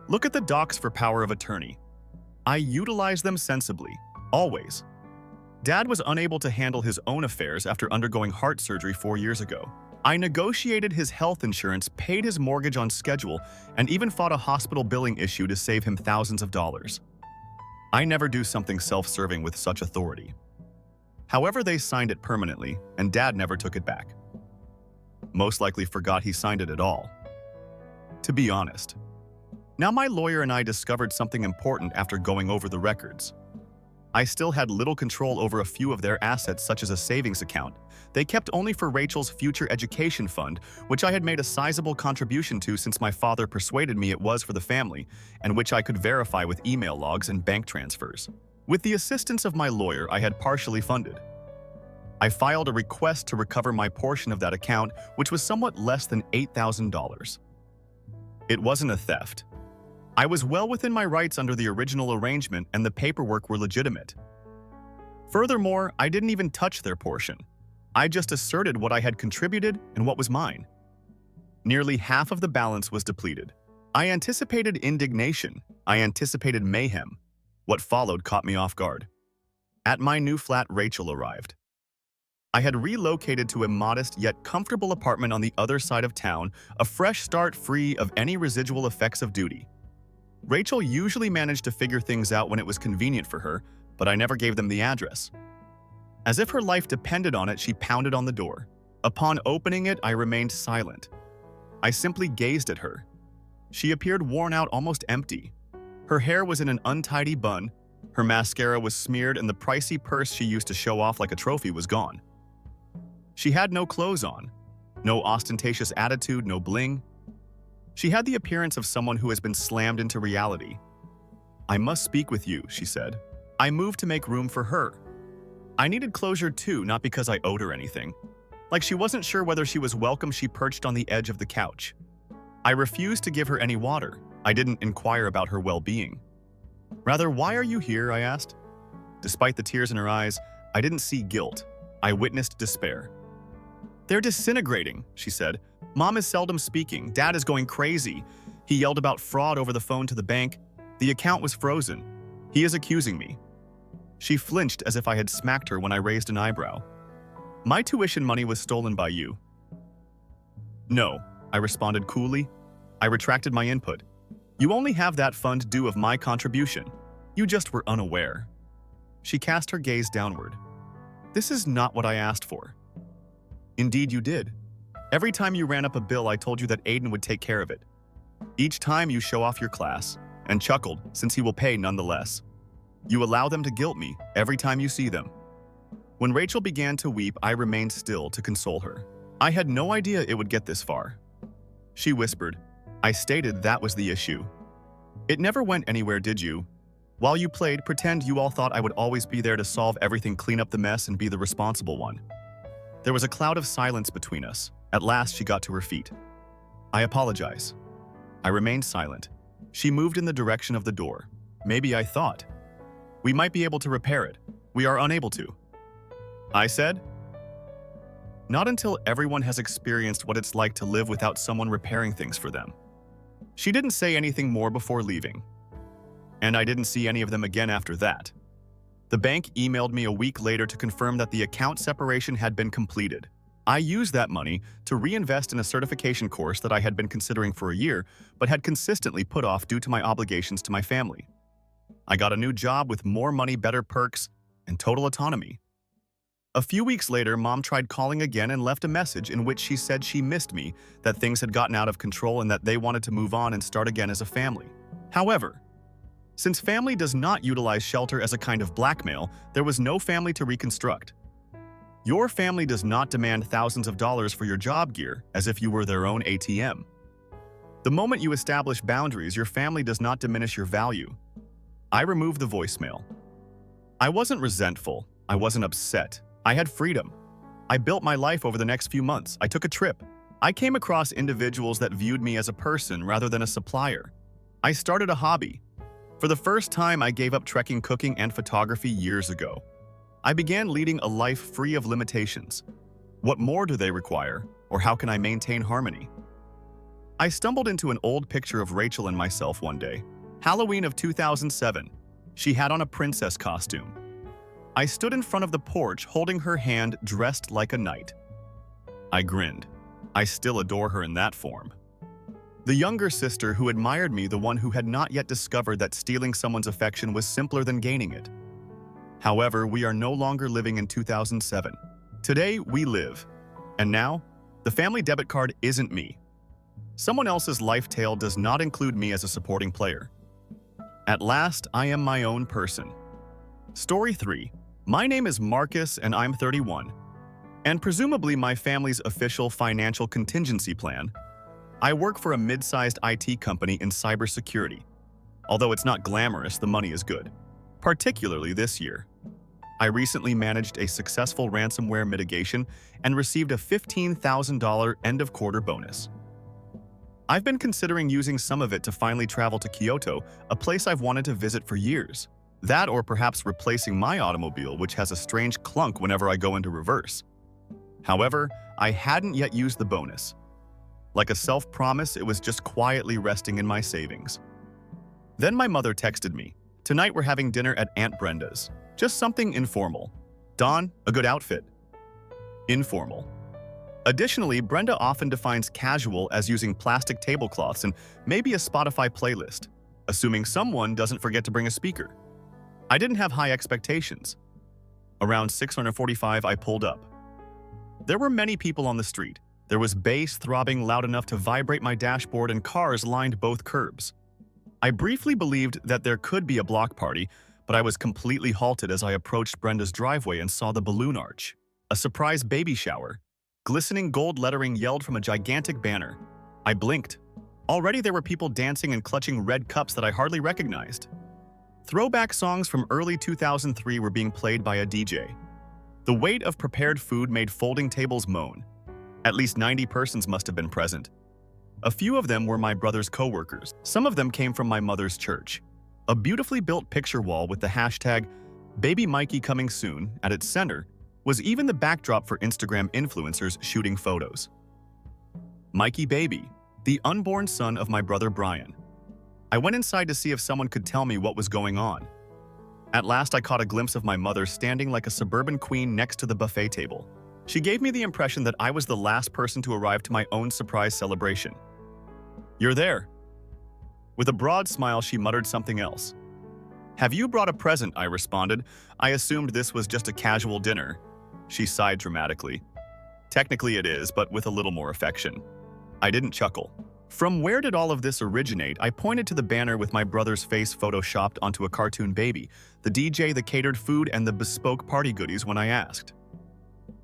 Look at the docs for power of attorney. I utilized them sensibly, always. Dad was unable to handle his own affairs after undergoing heart surgery 4 years ago. I negotiated his health insurance, paid his mortgage on schedule, and even fought a hospital billing issue to save him thousands of dollars. I never do something self-serving with such authority. However, they signed it permanently, and Dad never took it back. Most likely forgot he signed it at all. To be honest. Now my lawyer and I discovered something important after going over the records. I still had little control over a few of their assets, such as a savings account. They kept only for Rachel's future education fund, which I had made a sizable contribution to since my father persuaded me it was for the family, and which I could verify with email logs and bank transfers. With the assistance of my lawyer, I had partially funded. I filed a request to recover my portion of that account, which was somewhat less than $8,000. It wasn't a theft. I was well within my rights under the original arrangement, and the paperwork were legitimate. Furthermore, I didn't even touch their portion. I just asserted what I had contributed and what was mine. Nearly half of the balance was depleted. I anticipated indignation. I anticipated mayhem. What followed caught me off guard. At my new flat, Rachel arrived. I had relocated to a modest yet comfortable apartment on the other side of town, a fresh start free of any residual effects of duty. Rachel usually managed to figure things out when it was convenient for her, but I never gave them the address. As if her life depended on it, she pounded on the door. Upon opening it, I remained silent. I simply gazed at her. She appeared worn out, almost empty. Her hair was in an untidy bun, her mascara was smeared, and the pricey purse she used to show off like a trophy was gone. She had no clothes on, no ostentatious attitude, no bling. She had the appearance of someone who has been slammed into reality. "I must speak with you," she said. I moved to make room for her. I needed closure too, not because I owed her anything. Like she wasn't sure whether she was welcome, she perched on the edge of the couch. I refused to give her any water. I didn't inquire about her well-being. Rather, "Why are you here?" I asked. Despite the tears in her eyes, I didn't see guilt. I witnessed despair. "They're disintegrating," she said. "Mom is seldom speaking. Dad is going crazy. He yelled about fraud over the phone to the bank. The account was frozen. He is accusing me." She flinched as if I had smacked her when I raised an eyebrow. "My tuition money was stolen by you." "No," I responded coolly. I retracted my input. "You only have that fund due of my contribution. You just were unaware." She cast her gaze downward. "This is not what I asked for." "Indeed you did. Every time you ran up a bill, I told you that Aiden would take care of it. Each time you show off your class, and chuckled, since he will pay nonetheless. You allow them to guilt me every time you see them." When Rachel began to weep, I remained still to console her. I had no idea it would get this far. She whispered. I stated that was the issue. "It never went anywhere, did you? While you played, pretend you all thought I would always be there to solve everything, clean up the mess, and be the responsible one." There was a cloud of silence between us. At last, she got to her feet. "I apologize." I remained silent. She moved in the direction of the door. Maybe I thought, "We might be able to repair it. We are unable to." I said, "Not until everyone has experienced what it's like to live without someone repairing things for them." She didn't say anything more before leaving. And I didn't see any of them again after that. The bank emailed me a week later to confirm that the account separation had been completed. I used that money to reinvest in a certification course that I had been considering for a year, but had consistently put off due to my obligations to my family. I got a new job with more money, better perks, and total autonomy. A few weeks later, Mom tried calling again and left a message in which she said she missed me, that things had gotten out of control, and that they wanted to move on and start again as a family. However, since family does not utilize shelter as a kind of blackmail, there was no family to reconstruct. Your family does not demand thousands of dollars for your job gear as if you were their own ATM. The moment you establish boundaries, your family does not diminish your value. I removed the voicemail. I wasn't resentful. I wasn't upset. I had freedom. I built my life over the next few months. I took a trip. I came across individuals that viewed me as a person rather than a supplier. I started a hobby. For the first time, I gave up trekking, cooking, and photography years ago. I began leading a life free of limitations. What more do they require, or how can I maintain harmony? I stumbled into an old picture of Rachel and myself one day. Halloween of 2007. She had on a princess costume. I stood in front of the porch holding her hand, dressed like a knight. I grinned. I still adore her in that form. The younger sister who admired me, the one who had not yet discovered that stealing someone's affection was simpler than gaining it. However, we are no longer living in 2007. Today, we live. And now, the family debit card isn't me. Someone else's life tale does not include me as a supporting player. At last, I am my own person. Story 3. My name is Marcus and I'm 31. And presumably my family's official financial contingency plan. I work for a mid-sized IT company in cybersecurity. Although it's not glamorous, the money is good. Particularly this year. I recently managed a successful ransomware mitigation and received a $15,000 end-of-quarter bonus. I've been considering using some of it to finally travel to Kyoto, a place I've wanted to visit for years. That or perhaps replacing my automobile, which has a strange clunk whenever I go into reverse. However, I hadn't yet used the bonus. Like a self-promise, it was just quietly resting in my savings. Then my mother texted me. Tonight we're having dinner at Aunt Brenda's. Just something informal. Don, a good outfit. Informal. Additionally, Brenda often defines casual as using plastic tablecloths and maybe a Spotify playlist, assuming someone doesn't forget to bring a speaker. I didn't have high expectations. Around 6:45, I pulled up. There were many people on the street. There was bass throbbing loud enough to vibrate my dashboard and cars lined both curbs. I briefly believed that there could be a block party, but I was completely halted as I approached Brenda's driveway and saw the balloon arch. A surprise baby shower. Glistening gold lettering yelled from a gigantic banner. I blinked. Already there were people dancing and clutching red cups that I hardly recognized. Throwback songs from early 2003 were being played by a DJ. The weight of prepared food made folding tables moan. At least 90 persons must have been present. A few of them were my brother's co-workers. Some of them came from my mother's church. A beautifully built picture wall with the hashtag Baby Mikey coming soon at its center was even the backdrop for Instagram influencers shooting photos. Mikey Baby, the unborn son of my brother Brian. I went inside to see if someone could tell me what was going on. At last I caught a glimpse of my mother standing like a suburban queen next to the buffet table. She gave me the impression that I was the last person to arrive to my own surprise celebration. "You're there." With a broad smile, she muttered something else. "Have you brought a present?" I responded. I assumed this was just a casual dinner. She sighed dramatically. "Technically it is, but with a little more affection." I didn't chuckle. From where did all of this originate? I pointed to the banner with my brother's face photoshopped onto a cartoon baby, the DJ, the catered food, and the bespoke party goodies when I asked.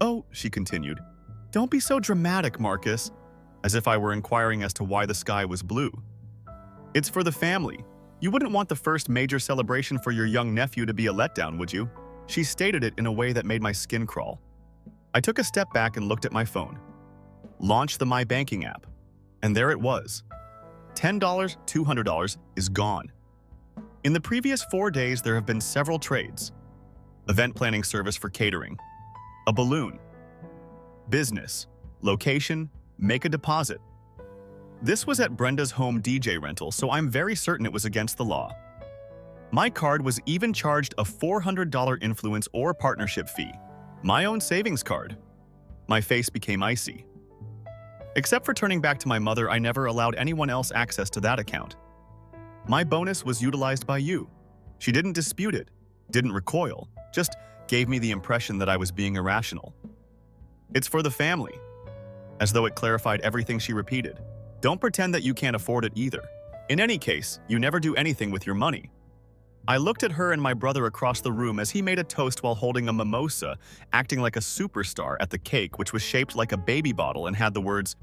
"Oh," she continued, "don't be so dramatic, Marcus," as if I were inquiring as to why the sky was blue. "It's for the family. You wouldn't want the first major celebration for your young nephew to be a letdown, would you?" She stated it in a way that made my skin crawl. I took a step back and looked at my phone. Launch the My Banking app. And there it was. $10, $200 is gone. In the previous 4 days, there have been several trades. Event planning service for catering. A balloon. Business. Location. Make a deposit. This was at Brenda's home DJ rental, so I'm very certain it was against the law. My card was even charged a $400 influence or partnership fee. My own savings card. My face became icy. Except for turning back to my mother, I never allowed anyone else access to that account. My bonus was utilized by you. She didn't dispute it, didn't recoil, just gave me the impression that I was being irrational. "It's for the family." As though it clarified everything she repeated. "Don't pretend that you can't afford it either. In any case, you never do anything with your money." I looked at her and my brother across the room as he made a toast while holding a mimosa, acting like a superstar at the cake, which was shaped like a baby bottle and had the words,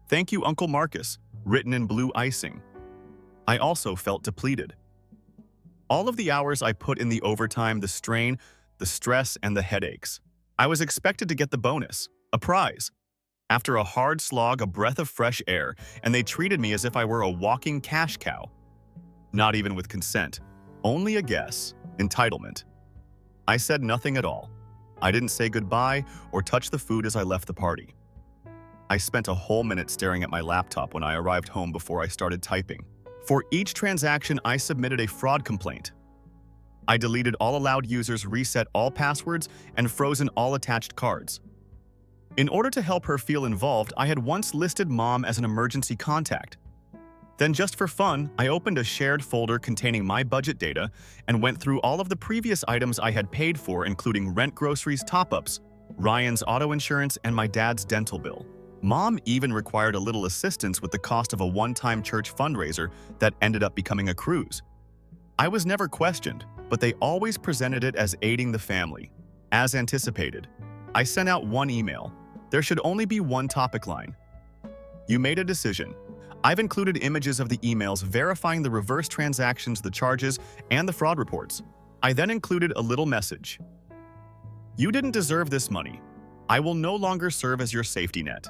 "Thank you, Uncle Marcus," written in blue icing. I also felt depleted. All of the hours I put in the overtime, the strain, the stress, and the headaches. I was expected to get the bonus, a prize. After a hard slog, a breath of fresh air, and they treated me as if I were a walking cash cow. Not even with consent. Only a guess. Entitlement. I said nothing at all. I didn't say goodbye or touch the food as I left the party. I spent a whole minute staring at my laptop when I arrived home before I started typing. For each transaction, I submitted a fraud complaint. I deleted all allowed users, reset all passwords, and frozen all attached cards. In order to help her feel involved, I had once listed Mom as an emergency contact. Then just for fun, I opened a shared folder containing my budget data and went through all of the previous items I had paid for, including rent, groceries, top-ups, Ryan's auto insurance, and my dad's dental bill. Mom even required a little assistance with the cost of a one-time church fundraiser that ended up becoming a cruise. I was never questioned, but they always presented it as aiding the family. As anticipated, I sent out one email. There should only be one topic line. You made a decision. I've included images of the emails verifying the reverse transactions, the charges, and the fraud reports. I then included a little message. You didn't deserve this money. I will no longer serve as your safety net.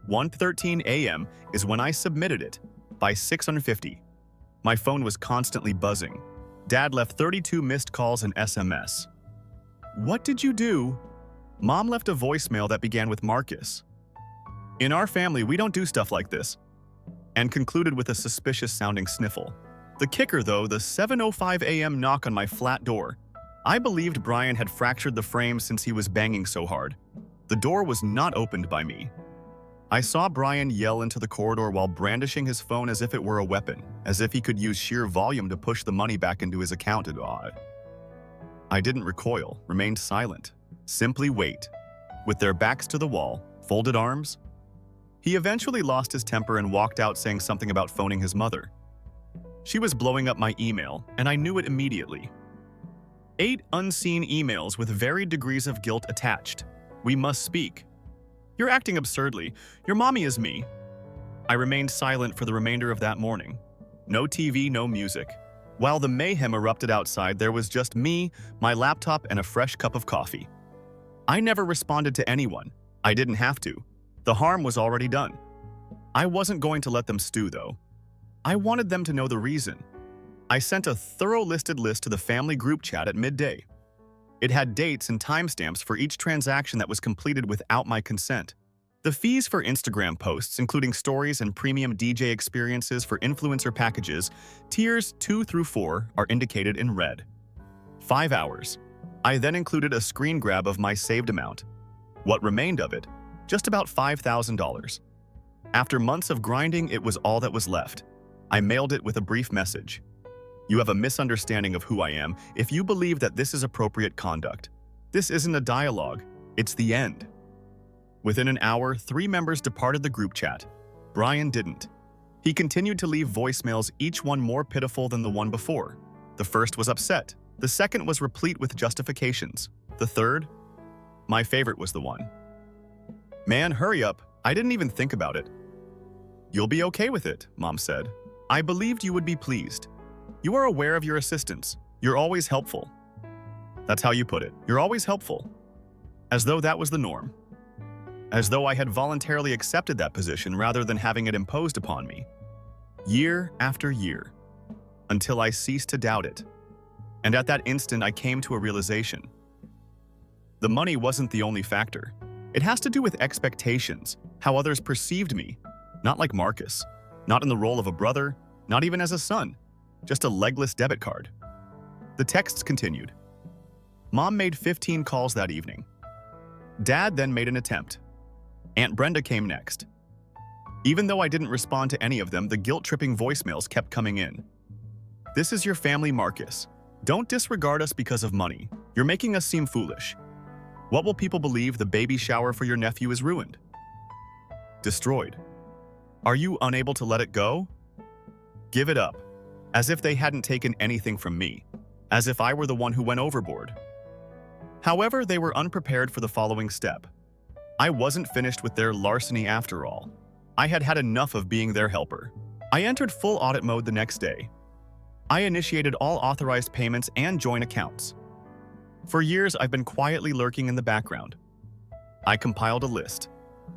1:13 a.m. is when I submitted it, by 6:50. My phone was constantly buzzing. Dad left 32 missed calls and SMS. What did you do? Mom left a voicemail that began with Marcus. In our family, we don't do stuff like this. And concluded with a suspicious-sounding sniffle. The kicker, though, the 7:05 a.m. knock on my flat door. I believed Brian had fractured the frame since he was banging so hard. The door was not opened by me. I saw Brian yell into the corridor while brandishing his phone as if it were a weapon, as if he could use sheer volume to push the money back into his account. I didn't recoil, remained silent. Simply wait. With their backs to the wall, folded arms. He eventually lost his temper and walked out saying something about phoning his mother. She was blowing up my email, and I knew it immediately. 8 unseen emails with varied degrees of guilt attached. We must speak. You're acting absurdly. Your mommy is me. I remained silent for the remainder of that morning. No TV, no music. While the mayhem erupted outside, there was just me, my laptop, and a fresh cup of coffee. I never responded to anyone. I didn't have to. The harm was already done. I wasn't going to let them stew, though. I wanted them to know the reason. I sent a thorough listed list to the family group chat at midday. It had dates and timestamps for each transaction that was completed without my consent. The fees for Instagram posts, including stories and premium DJ experiences for influencer packages, tiers 2 through 4, are indicated in red. 5 hours. I then included a screen grab of my saved amount. What remained of it? Just about $5,000. After months of grinding, it was all that was left. I mailed it with a brief message. You have a misunderstanding of who I am if you believe that this is appropriate conduct. This isn't a dialogue. It's the end. Within an hour, 3 members departed the group chat. Brian didn't. He continued to leave voicemails, each one more pitiful than the one before. The first was upset. The second was replete with justifications. The third? My favorite was the one. Man, hurry up. I didn't even think about it. You'll be okay with it, Mom said. I believed you would be pleased. You are aware of your assistance. You're always helpful. That's how you put it. You're always helpful. As though that was the norm. As though I had voluntarily accepted that position rather than having it imposed upon me. Year after year. Until I ceased to doubt it. And at that instant, I came to a realization. The money wasn't the only factor. It has to do with expectations, how others perceived me. Not like Marcus. Not in the role of a brother, not even as a son. Just a legless debit card. The texts continued. Mom made 15 calls that evening. Dad then made an attempt. Aunt Brenda came next. Even though I didn't respond to any of them, the guilt-tripping voicemails kept coming in. This is your family, Marcus. Don't disregard us because of money. You're making us seem foolish. What will people believe? The baby shower for your nephew is ruined? Destroyed. Are you unable to let it go? Give it up. As if they hadn't taken anything from me. As if I were the one who went overboard. However, they were unprepared for the following step. I wasn't finished with their larceny after all. I had had enough of being their helper. I entered full audit mode the next day. I initiated all authorized payments and joint accounts. For years, I've been quietly lurking in the background. I compiled a list.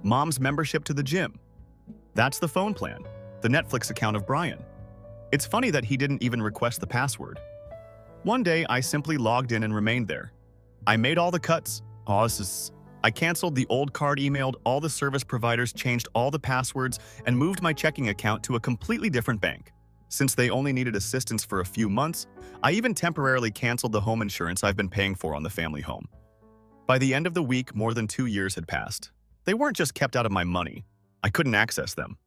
Mom's membership to the gym. That's the phone plan. The Netflix account of Brian. It's funny that he didn't even request the password. One day, I simply logged in and remained there. I made all the cuts. I canceled the old card, emailed all the service providers, changed all the passwords, and moved my checking account to a completely different bank. Since they only needed assistance for a few months, I even temporarily canceled the home insurance I've been paying for on the family home. By the end of the week, more than 2 years had passed. They weren't just kept out of my money. I couldn't access them.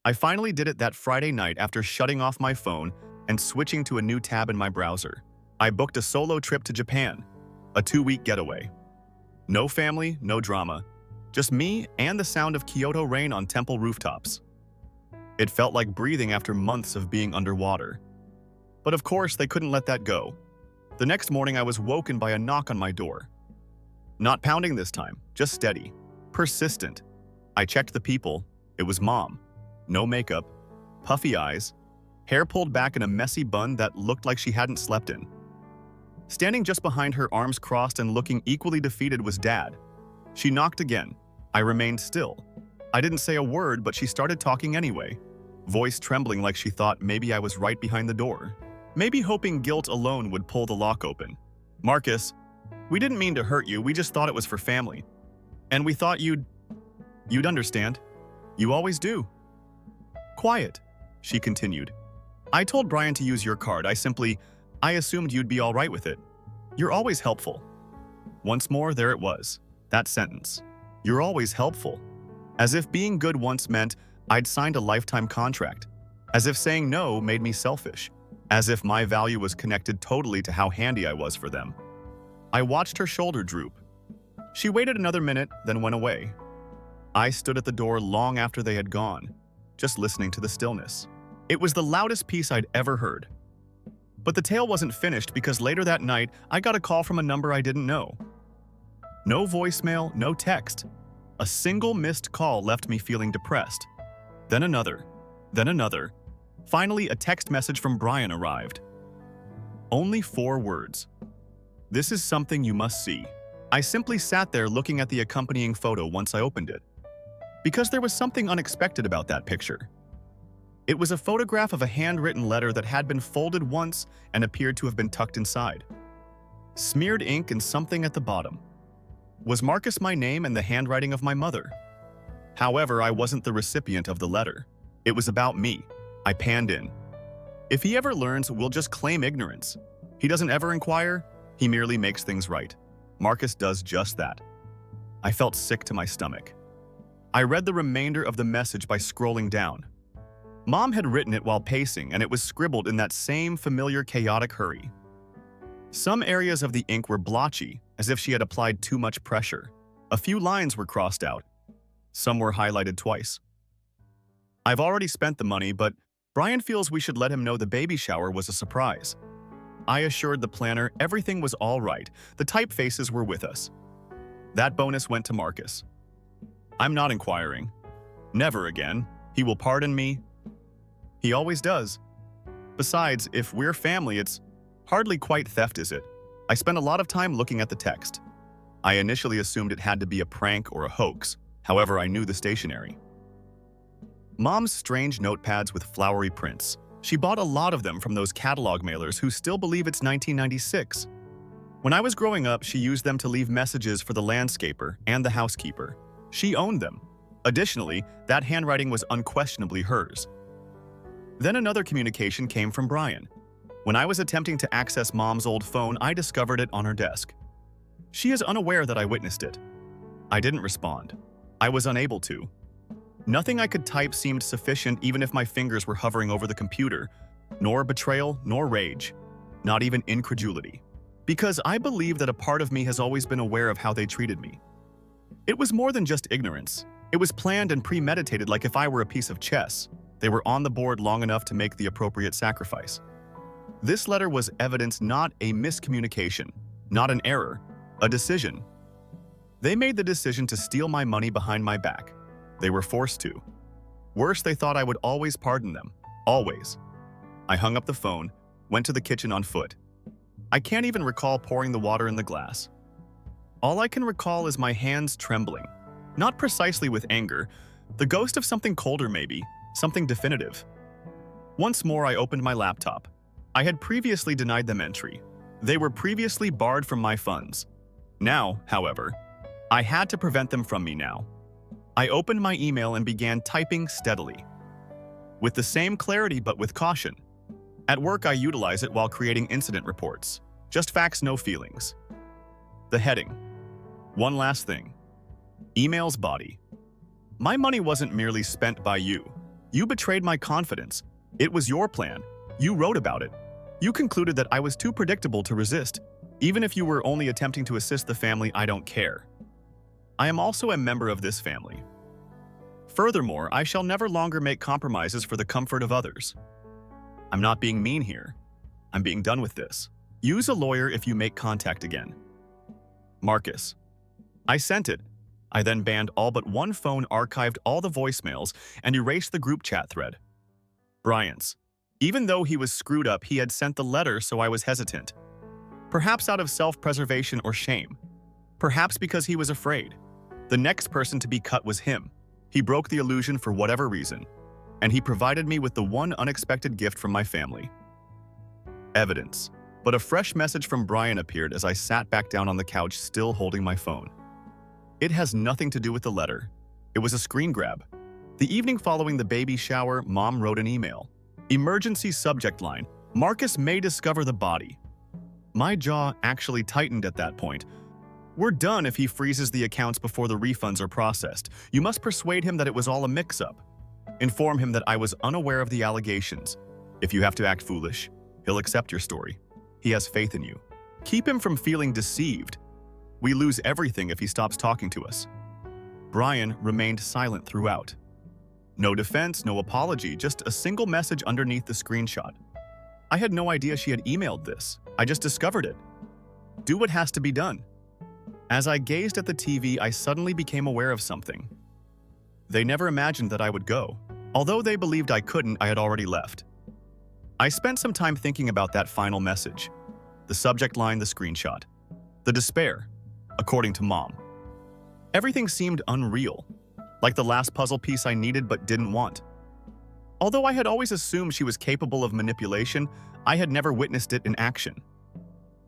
I finally did it that Friday night after shutting off my phone and switching to a new tab in my browser. I booked a solo trip to Japan, a 2-week getaway. No family, no drama, just me and the sound of Kyoto rain on temple rooftops. It felt like breathing after months of being underwater. But of course, they couldn't let that go. The next morning, I was woken by a knock on my door. Not pounding this time, just steady, persistent. I checked the people. It was Mom. No makeup, puffy eyes, hair pulled back in a messy bun that looked like she hadn't slept in. Standing just behind her, arms crossed and looking equally defeated, was Dad. She knocked again. I remained still. I didn't say a word, but she started talking anyway, voice trembling like she thought maybe I was right behind the door. Maybe hoping guilt alone would pull the lock open. "Marcus, we didn't mean to hurt you, we just thought it was for family. And we thought you'd understand. You always do." "Quiet," she continued. "I told Brian to use your card. I assumed you'd be all right with it. You're always helpful." Once more, there it was, that sentence. You're always helpful. As if being good once meant I'd signed a lifetime contract. As if saying no made me selfish. As if my value was connected totally to how handy I was for them. I watched her shoulder droop. She waited another minute, then went away. I stood at the door long after they had gone, just listening to the stillness. It was the loudest piece I'd ever heard. But the tale wasn't finished, because later that night, I got a call from a number I didn't know. No voicemail, no text. A single missed call left me feeling depressed. Then another. Then another. Finally, a text message from Brian arrived. Only 4 words. "This is something you must see." I simply sat there looking at the accompanying photo once I opened it. Because there was something unexpected about that picture. It was a photograph of a handwritten letter that had been folded once and appeared to have been tucked inside. Smeared ink and something at the bottom. Was Marcus my name and the handwriting of my mother? However, I wasn't the recipient of the letter. It was about me. I panned in. If he ever learns, we'll just claim ignorance. He doesn't ever inquire, he merely makes things right. Marcus does just that. I felt sick to my stomach. I read the remainder of the message by scrolling down. Mom had written it while pacing, and it was scribbled in that same familiar chaotic hurry. Some areas of the ink were blotchy, as if she had applied too much pressure. A few lines were crossed out. Some were highlighted twice. "I've already spent the money, but Brian feels we should let him know the baby shower was a surprise." I assured the planner everything was all right. The typefaces were with us. That bonus went to Marcus. "I'm not inquiring. Never again. He will pardon me. He always does. Besides, if we're family, it's hardly quite theft, is it?" I spent a lot of time looking at the text. I initially assumed it had to be a prank or a hoax. However, I knew the stationery. Mom's strange notepads with flowery prints. She bought a lot of them from those catalog mailers who still believe it's 1996. When I was growing up, she used them to leave messages for the landscaper and the housekeeper. She owned them. Additionally, that handwriting was unquestionably hers. Then another communication came from Brian. When I was attempting to access Mom's old phone, I discovered it on her desk. She is unaware that I witnessed it. I didn't respond. I was unable to. Nothing I could type seemed sufficient, even if my fingers were hovering over the computer. Nor betrayal, nor rage. Not even incredulity. Because I believe that a part of me has always been aware of how they treated me. It was more than just ignorance. It was planned and premeditated, like if I were a piece of chess. They were on the board long enough to make the appropriate sacrifice. This letter was evidence, not a miscommunication, not an error, a decision. They made the decision to steal my money behind my back. They were forced to. Worse, they thought I would always pardon them. Always. I hung up the phone, went to the kitchen on foot. I can't even recall pouring the water in the glass. All I can recall is my hands trembling. Not precisely with anger, the ghost of something colder maybe, something definitive. Once more, I opened my laptop. I had previously denied them entry. They were previously barred from my funds. Now, however, I had to prevent them from me now. I opened my email and began typing steadily. With the same clarity but with caution. At work, I utilize it while creating incident reports. Just facts, no feelings. The heading. One last thing. Email's body. My money wasn't merely spent by you. You betrayed my confidence. It was your plan. You wrote about it. You concluded that I was too predictable to resist. Even if you were only attempting to assist the family, I don't care. I am also a member of this family. Furthermore, I shall never longer make compromises for the comfort of others. I'm not being mean here. I'm being done with this. Use a lawyer if you make contact again. Marcus. I sent it. I then banned all but one phone, archived all the voicemails, and erased the group chat thread. Bryant's. Even though he was screwed up, he had sent the letter, so I was hesitant. Perhaps out of self-preservation or shame. Perhaps because he was afraid. The next person to be cut was him. He broke the illusion for whatever reason, and he provided me with the one unexpected gift from my family. Evidence. But a fresh message from Brian appeared as I sat back down on the couch, still holding my phone. It has nothing to do with the letter. It was a screen grab. The evening following the baby shower, Mom wrote an email. Emergency subject line, Marcus may discover the body. My jaw actually tightened at that point. We're done if he freezes the accounts before the refunds are processed. You must persuade him that it was all a mix-up. Inform him that I was unaware of the allegations. If you have to act foolish, he'll accept your story. He has faith in you. Keep him from feeling deceived. We lose everything if he stops talking to us. Brian remained silent throughout. No defense, no apology, just a single message underneath the screenshot. I had no idea she had emailed this. I just discovered it. Do what has to be done. As I gazed at the TV, I suddenly became aware of something. They never imagined that I would go. Although they believed I couldn't, I had already left. I spent some time thinking about that final message. The subject line, the screenshot. The despair, according to Mom. Everything seemed unreal, like the last puzzle piece I needed but didn't want. Although I had always assumed she was capable of manipulation, I had never witnessed it in action.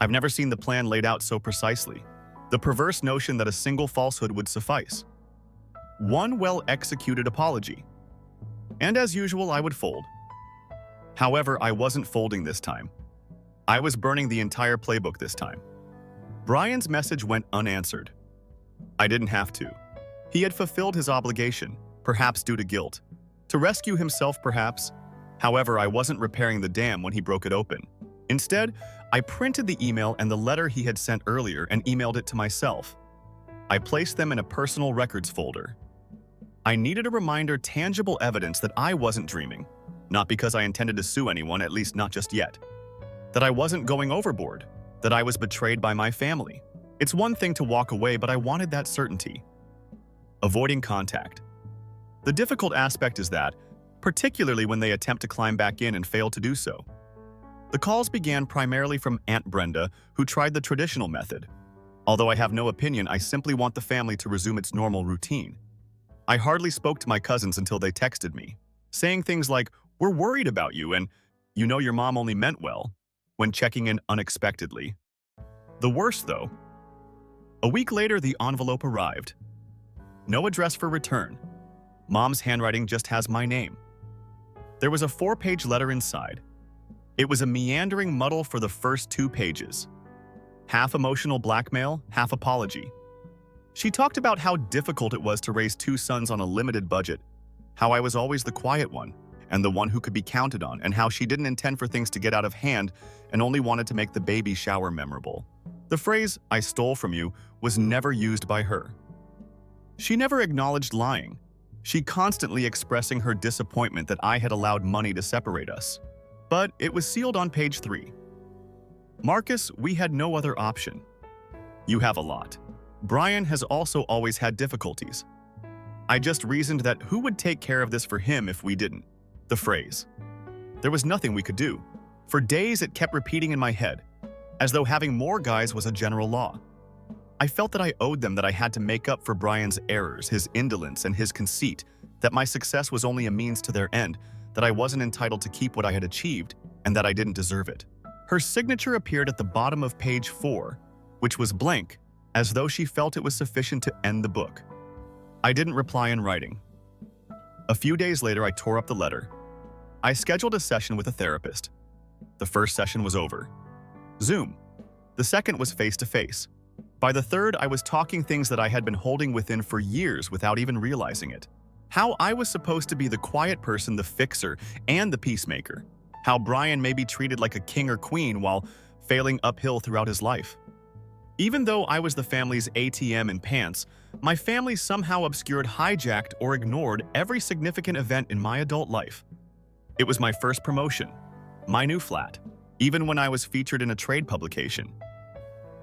I've never seen the plan laid out so precisely. The perverse notion that a single falsehood would suffice. One well-executed apology. And as usual, I would fold. However, I wasn't folding this time. I was burning the entire playbook this time. Brian's message went unanswered. I didn't have to. He had fulfilled his obligation, perhaps due to guilt. To rescue himself, perhaps. However, I wasn't repairing the dam when he broke it open. Instead, I printed the email and the letter he had sent earlier and emailed it to myself. I placed them in a personal records folder. I needed a reminder, tangible evidence that I wasn't dreaming. Not because I intended to sue anyone, at least not just yet. That I wasn't going overboard. That I was betrayed by my family. It's one thing to walk away, but I wanted that certainty. Avoiding contact. The difficult aspect is that, particularly when they attempt to climb back in and fail to do so. The calls began primarily from Aunt Brenda, who tried the traditional method. Although I have no opinion, I simply want the family to resume its normal routine. I hardly spoke to my cousins until they texted me, saying things like, "We're worried about you," and "You know your mom only meant well," when checking in unexpectedly. The worst, though. A week later, the envelope arrived. No address for return. Mom's handwriting just has my name. There was a 4-page letter inside. It was a meandering muddle for the first 2 pages. Half emotional blackmail, half apology. She talked about how difficult it was to raise 2 sons on a limited budget, how I was always the quiet one and the one who could be counted on, and how she didn't intend for things to get out of hand and only wanted to make the baby shower memorable. The phrase, "I stole from you," was never used by her. She never acknowledged lying. She constantly expressing her disappointment that I had allowed money to separate us. But it was sealed on page 3. Marcus, we had no other option. You have a lot. Brian has also always had difficulties. I just reasoned that who would take care of this for him if we didn't? The phrase. There was nothing we could do. For days it kept repeating in my head, as though having more guys was a general law. I felt that I owed them, that I had to make up for Brian's errors, his indolence, and his conceit, that my success was only a means to their end, that I wasn't entitled to keep what I had achieved and that I didn't deserve it. Her signature appeared at the bottom of page 4, which was blank, as though she felt it was sufficient to end the book. I didn't reply in writing. A few days later, I tore up the letter. I scheduled a session with a therapist. The first session was over Zoom. The second was face-to-face. By the third, I was talking things that I had been holding within for years without even realizing it. How I was supposed to be the quiet person, the fixer, and the peacemaker. How Brian may be treated like a king or queen while failing uphill throughout his life. Even though I was the family's ATM in pants, my family somehow obscured, hijacked, or ignored every significant event in my adult life. It was my first promotion, my new flat, even when I was featured in a trade publication.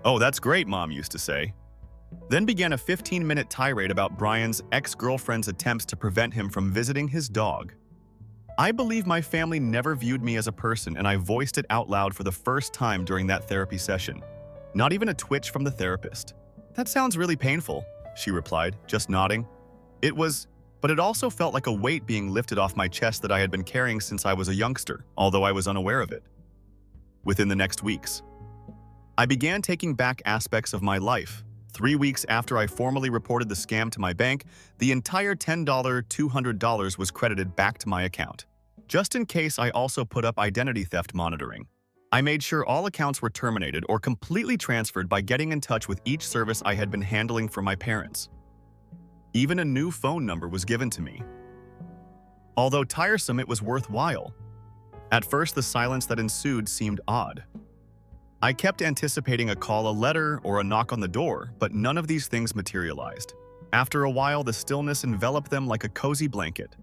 "Oh, that's great," Mom used to say. Then began a 15-minute tirade about Brian's ex-girlfriend's attempts to prevent him from visiting his dog. I believe my family never viewed me as a person, and I voiced it out loud for the first time during that therapy session. Not even a twitch from the therapist. "That sounds really painful," she replied, just nodding. It was, but it also felt like a weight being lifted off my chest that I had been carrying since I was a youngster, although I was unaware of it. Within the next weeks, I began taking back aspects of my life. 3 weeks after I formally reported the scam to my bank, the entire $10, $200 was credited back to my account. Just in case, I also put up identity theft monitoring. I made sure all accounts were terminated or completely transferred by getting in touch with each service I had been handling for my parents. Even a new phone number was given to me. Although tiresome, it was worthwhile. At first, the silence that ensued seemed odd. I kept anticipating a call, a letter, or a knock on the door, but none of these things materialized. After a while, the stillness enveloped them like a cozy blanket.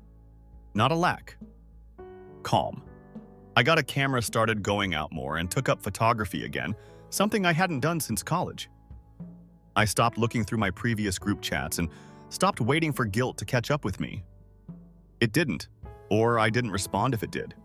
Not a lack. Calm. I got a camera, started going out more, and took up photography again, something I hadn't done since college. I stopped looking through my previous group chats and stopped waiting for guilt to catch up with me. It didn't, or I didn't respond if it did.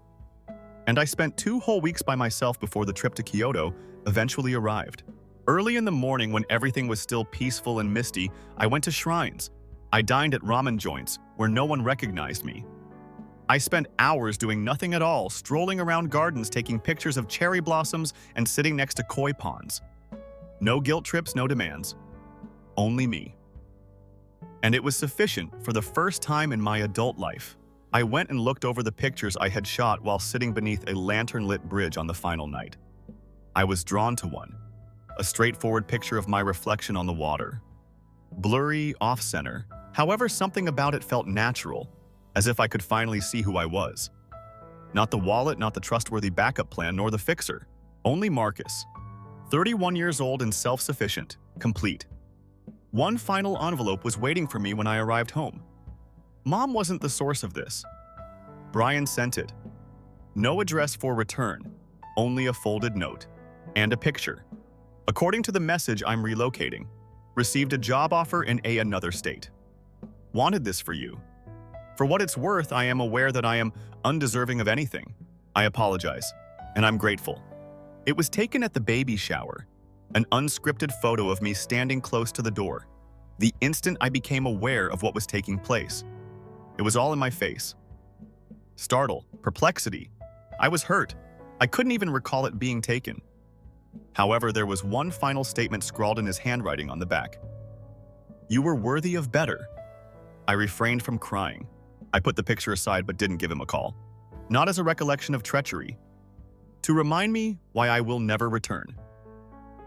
And I spent 2 whole weeks by myself before the trip to Kyoto eventually arrived. Early in the morning, when everything was still peaceful and misty, I went to shrines. I dined at ramen joints where no one recognized me. I spent hours doing nothing at all, strolling around gardens, taking pictures of cherry blossoms, and sitting next to koi ponds. No guilt trips, no demands. Only me. And it was sufficient for the first time in my adult life. I went and looked over the pictures I had shot while sitting beneath a lantern-lit bridge on the final night. I was drawn to one, a straightforward picture of my reflection on the water. Blurry, off-center, however, something about it felt natural, as if I could finally see who I was. Not the wallet, not the trustworthy backup plan, nor the fixer. Only Marcus. 31 years old and self-sufficient, complete. One final envelope was waiting for me when I arrived home. Mom wasn't the source of this. Brian sent it. No address for return, only a folded note. And a picture. According to the message, I'm relocating. Received a job offer in another state. Wanted this for you. For what it's worth, I am aware that I am undeserving of anything. I apologize, and I'm grateful. It was taken at the baby shower. An unscripted photo of me standing close to the door. The instant I became aware of what was taking place. It was all in my face. Startle, perplexity. I was hurt. I couldn't even recall it being taken. However, there was one final statement scrawled in his handwriting on the back. "You were worthy of better." I refrained from crying. I put the picture aside but didn't give him a call. Not as a recollection of treachery. To remind me why I will never return.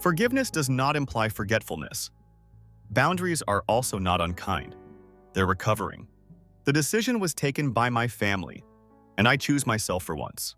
Forgiveness does not imply forgetfulness. Boundaries are also not unkind. They're recovering. The decision was taken by my family, and I choose myself for once.